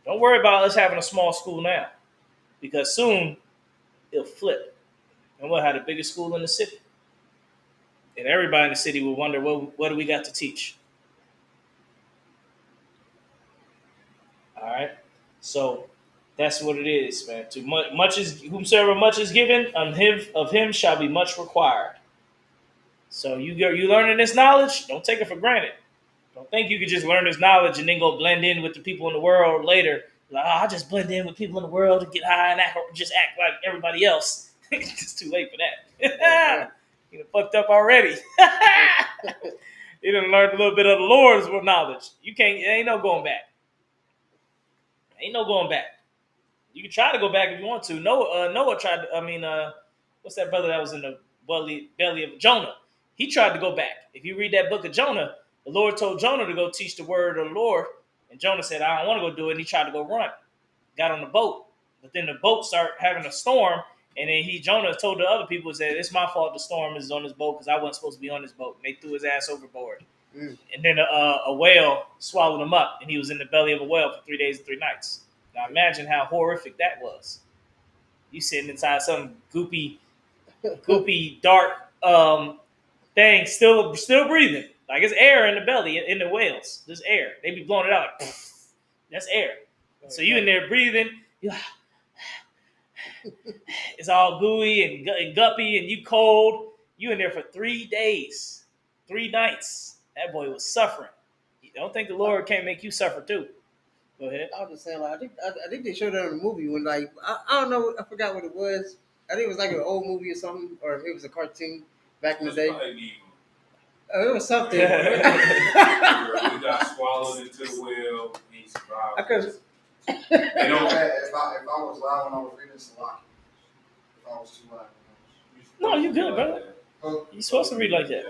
Don't worry about us having a small school now, because soon it'll flip, and we'll have the biggest school in the city. And everybody in the city will wonder, what do we got to teach? All right, so that's what it is, man. To much is whomsoever much is given, of him shall be much required. So you learning this knowledge, don't take it for granted. Don't think you could just learn this knowledge and then go blend in with the people in the world later. Like, oh, I just blend in with people in the world to get high and act like everybody else. It's too late for that. You done fucked up already. You done learned a little bit of the Lord's knowledge. There ain't no going back. Ain't no going back. You can try to go back if you want to. Noah tried to, what's that brother that was in the belly of Jonah? He tried to go back. If you read that book of Jonah, the Lord told Jonah to go teach the word of the Lord. And Jonah said, I don't want to go do it. And he tried to go run. Got on the boat. But then the boat started having a storm. And then Jonah told the other people, said, it's my fault the storm is on this boat because I wasn't supposed to be on this boat. And they threw his ass overboard. And then a whale swallowed him up. And he was in the belly of a whale for 3 days and 3 nights. Now imagine how horrific that was. You sitting inside some goopy, dark thing, still breathing. Like it's air in the belly, in the whales. There's air. They be blowing it out like, that's air. So you in there breathing. It's all gooey and guppy, and you cold. You in there for 3 days, 3 nights. That boy was suffering. You don't think the Lord can't make you suffer too? Go ahead. I was just saying, like, I think they showed that in the movie when, like, I don't know, I forgot what it was. I think it was like an old movie or something, or it was a cartoon back in the day. It was something. We got swallowed into the whale and he survived. I could. They don't. If I was loud when I was reading Salaki, if I was too loud. No, you good, brother. You supposed to read like that.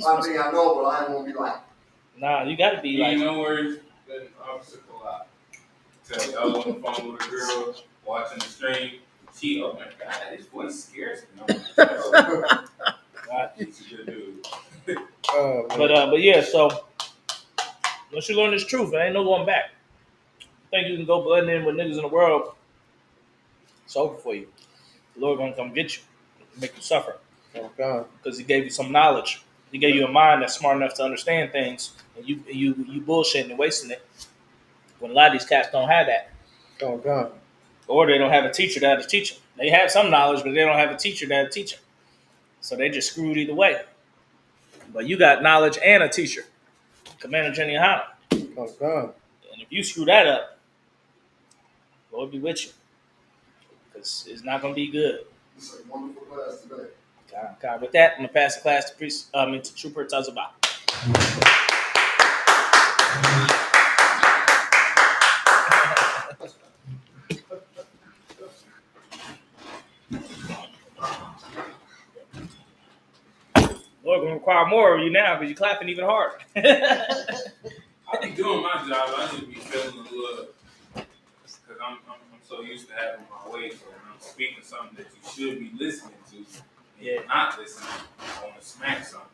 I know, but I ain't gonna be like. Nah, you gotta be You like. know where the officer pull out. Tell I was on the phone with a girl watching the stream. She, oh my God, his voice scares me. He's a good dude. But yeah. So once you learn this truth, there ain't no going back. Think you can go blend in with niggas in the world? It's over for you. The Lord gonna come get you, make you suffer, Oh God. because He gave you some knowledge. He gave you a mind that's smart enough to understand things, and you bullshitting and wasting it. When a lot of these cats don't have that, Oh God. or they don't have a teacher that'll teach them. They have some knowledge, but they don't have a teacher that'll teach them. So they just screwed either way. But you got knowledge and a teacher, Commander Jenny Hana. Oh God. And if you screw that up, Lord be with you, because it's not gonna be good. It's a wonderful class today. God. With that, I'm gonna pass the class to Trooper Tazaba. Lord gonna require more of you now because you're clapping even harder. I be doing my job. I just be feeling a little, because I'm so used to having my way. So when I'm speaking something that you should be listening to, and you're not listening, I want to smack something.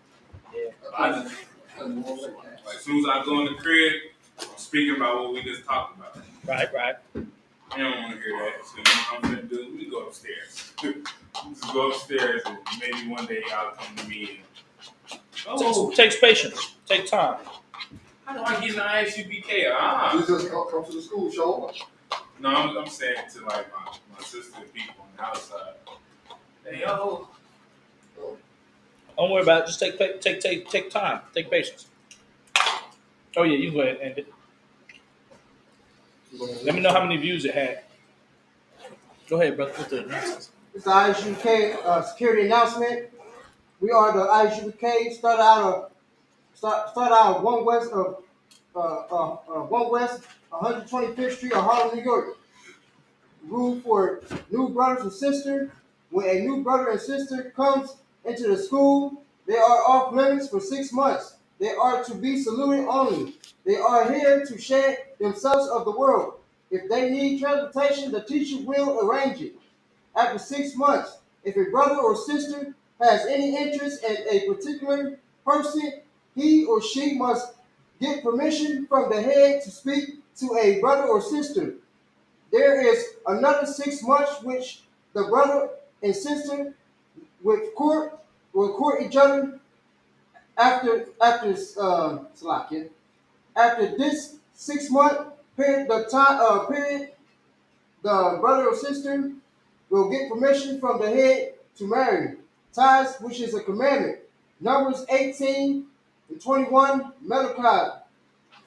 Yeah. I just, like, as soon as I go in the crib, I'm speaking about what we just talked about. Right. You don't want to hear that. So you know what I'm going to do? We go upstairs. Just go upstairs and maybe one day y'all come to me and, Takes patience. Take time. how do I get in the ISUPK? You just come to the school, show up. No, I'm saying to like my sister and people on the outside. Hey, yo. Don't worry about it. Just take time. Take patience. Oh yeah, you can go ahead and end it. Let me know how many views it had. Go ahead, brother. What's the announcements? It's the ISUK security announcement. We are the ISUK. Start out of 1 West of 1 West 125th Street of Harlem, New York. Rule for new brothers and sisters: when a new brother and sister comes into the school, they are off limits for 6 months. They are to be saluted only. They are here to shed themselves of the world. If they need transportation, the teacher will arrange it. After 6 months, if a brother or sister has any interest in a particular person, he or she must get permission from the head to speak to a brother or sister. There is another 6 months which the brother and sister will court each other after Salakia. After this 6 month period, the brother or sister will get permission from the head to marry. Ties, which is a commandment. Numbers 18 and 21, Malachi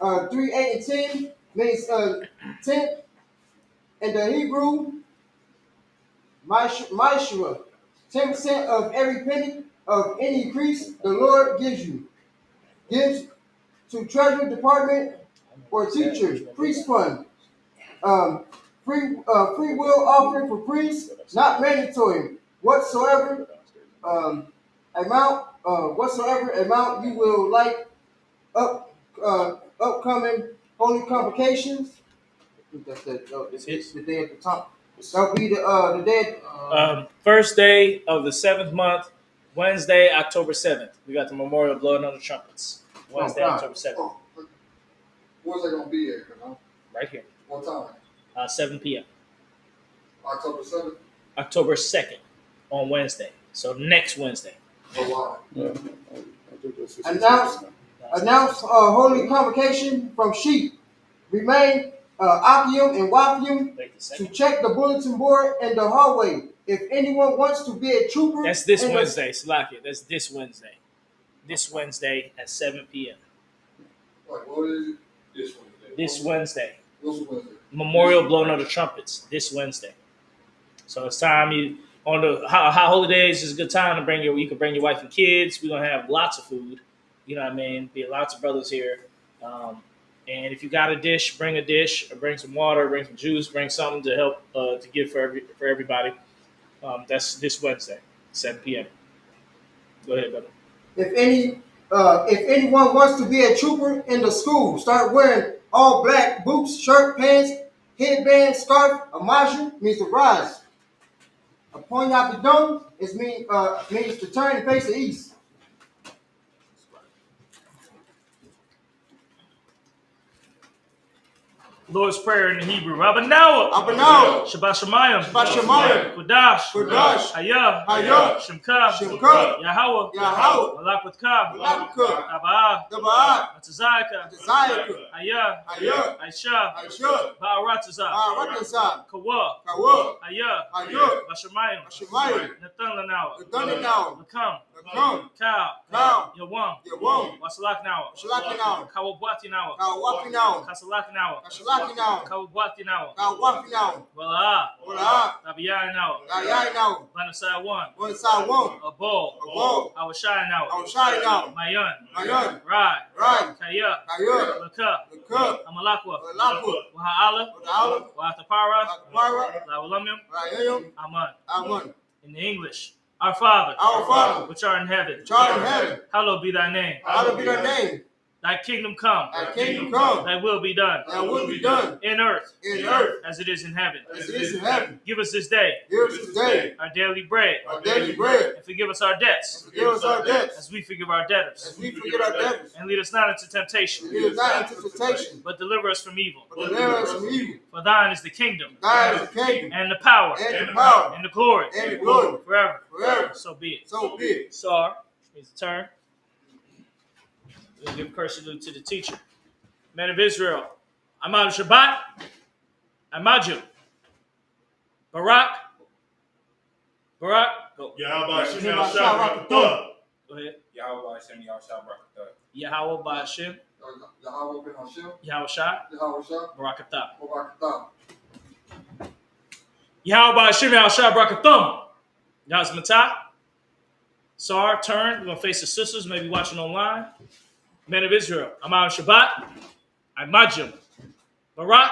3, 8, and 10 means 10. And the Hebrew, Mishra, 10% of every penny of any increase the Lord gives to treasury department or teacher, priest fund. Free will offering for priests, not mandatory. Whatsoever amount you will like upcoming holy convocations. I think that's the day at the top. That'll be the day. First day of the 7th month, Wednesday, October 7th. We got the memorial blowing on the trumpets. Wednesday, October 7th. Where's they gonna be at? Right here. What time? 7 p.m. October 7th. October 2nd on Wednesday. So next Wednesday. Oh wow. Announce holy convocation from sheep. Remain Akium and Wapium to check the bulletin board in the hallway. If anyone wants to be a trooper, that's this Wednesday, Salakia. That's this Wednesday. This Wednesday at 7 p.m. Like, what is it? This Wednesday. This Wednesday. Memorial blowing of the trumpets. This Wednesday. So it's time you on the holidays is a good time to you can bring your wife and kids. We're gonna have lots of food. You know what I mean? Be lots of brothers here. And if you got a dish, bring a dish, or bring some water, bring some juice, bring something to help to give for everybody. That's this Wednesday, 7 p.m. Go ahead, brother. If anyone wants to be a trooper in the school, start wearing all black boots, shirt, pants, headband, scarf. Amaju means to rise. Upon out the dome means to turn and face the east. Lord's Prayer in the Hebrew. Rabanawa. Abanaw. Shabbat Shemayim. Shabbat Shemayim. Kudash. Kudash. Hayah. Hayah. Shemka. Shemka. Yahweh. Yahweh. Malak with Ka. Malakka. Taba'ah. Taba'ah. Atazayaka. Tazayaka. Hayah. Hayah. Aisha. Aisha. Ba'aratazah. Ba'aratazah. Kawa. Kawa. Hayah. Hayah. Bashamayim. Bashamayim. Nathan Lanawa. Nathanael. Lakam. Lakam. Kal. Kal. Yawam. Yawam. Wasalak Nawa. Shalakinaw. Kawabwati Nawa. Kawapinaw. Kasalak Nawa. Kashalakinaw. Kawabwati Nawa. Kawapinaw. Wala. Wala. Tabiyai Nawa. Gayayinaw. Banasai 1. One side one. Abo. Abo. Awashai Nawa. Awashayinaw. Mayan. Mayan. Rai. Right. Kaya. Kaya. Laka. The cup. Amalakwa. Lakwa. Waha'ala. Wa'ala. Wahatapara. Akbara. Lawalamium. Rayayim. Aman. Amun. In the English. Our Father. Our Father. Which art in heaven. Which art in heaven. Hallowed be thy name. Hallowed be thy name. Thy kingdom come. Thy kingdom come. Thy will be done. Thy will be done. In earth. In earth. As it is in heaven. As it is in heaven. Give us this day. Give us today Our daily bread. our daily bread. And forgive us our debts. Forgive us our debts. As we forgive our debtors. As we forget our debtors. And lead us not into temptation. Lead us not into temptation. But deliver us from evil. But deliver us from evil. For thine is the kingdom. Thine is the kingdom. And the power. And the power. And the glory. And the glory. Forever. Forever. So be it. So be it. Sar, means turn. We'll give curse salute to the teacher. Men of Israel, Ahmad Shabbat, Ahmadu, Barak, go. Yahweh Shem Yahshua Barakatah. Go ahead. Yahweh Hashem Yahshua Barakatah. Yahweh Ba'ashem, Yahweh ben Hashem. Yahweh Shah, Yahweh Shah. Barakatah. Barakatah. Yahweh Ba'ashem Yahshua Barakathum. Yazmatah. Sar, turn. We're going to face the sisters, maybe watching online. Men of Israel, Ahmad Shabbat, Ahmadu, Barak,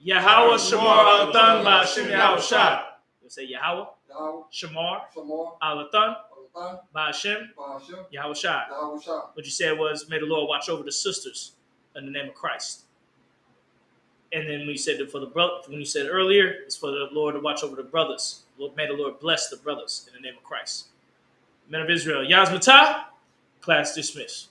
Yahweh Shamar Alatan Ba'ashem Yahweh Shah. We'll say Yahweh, Yahweh. Shamar, Shamar. Alatan, Alatan. Ba'ashem, Hashem. Yahweh Shah. Yahweh Shah. What you said was, may the Lord watch over the sisters in the name of Christ. And then we said that for the brother, when you said earlier, it's for the Lord to watch over the brothers. Lord, may the Lord bless the brothers in the name of Christ. Men of Israel, Yazmatah, class dismissed.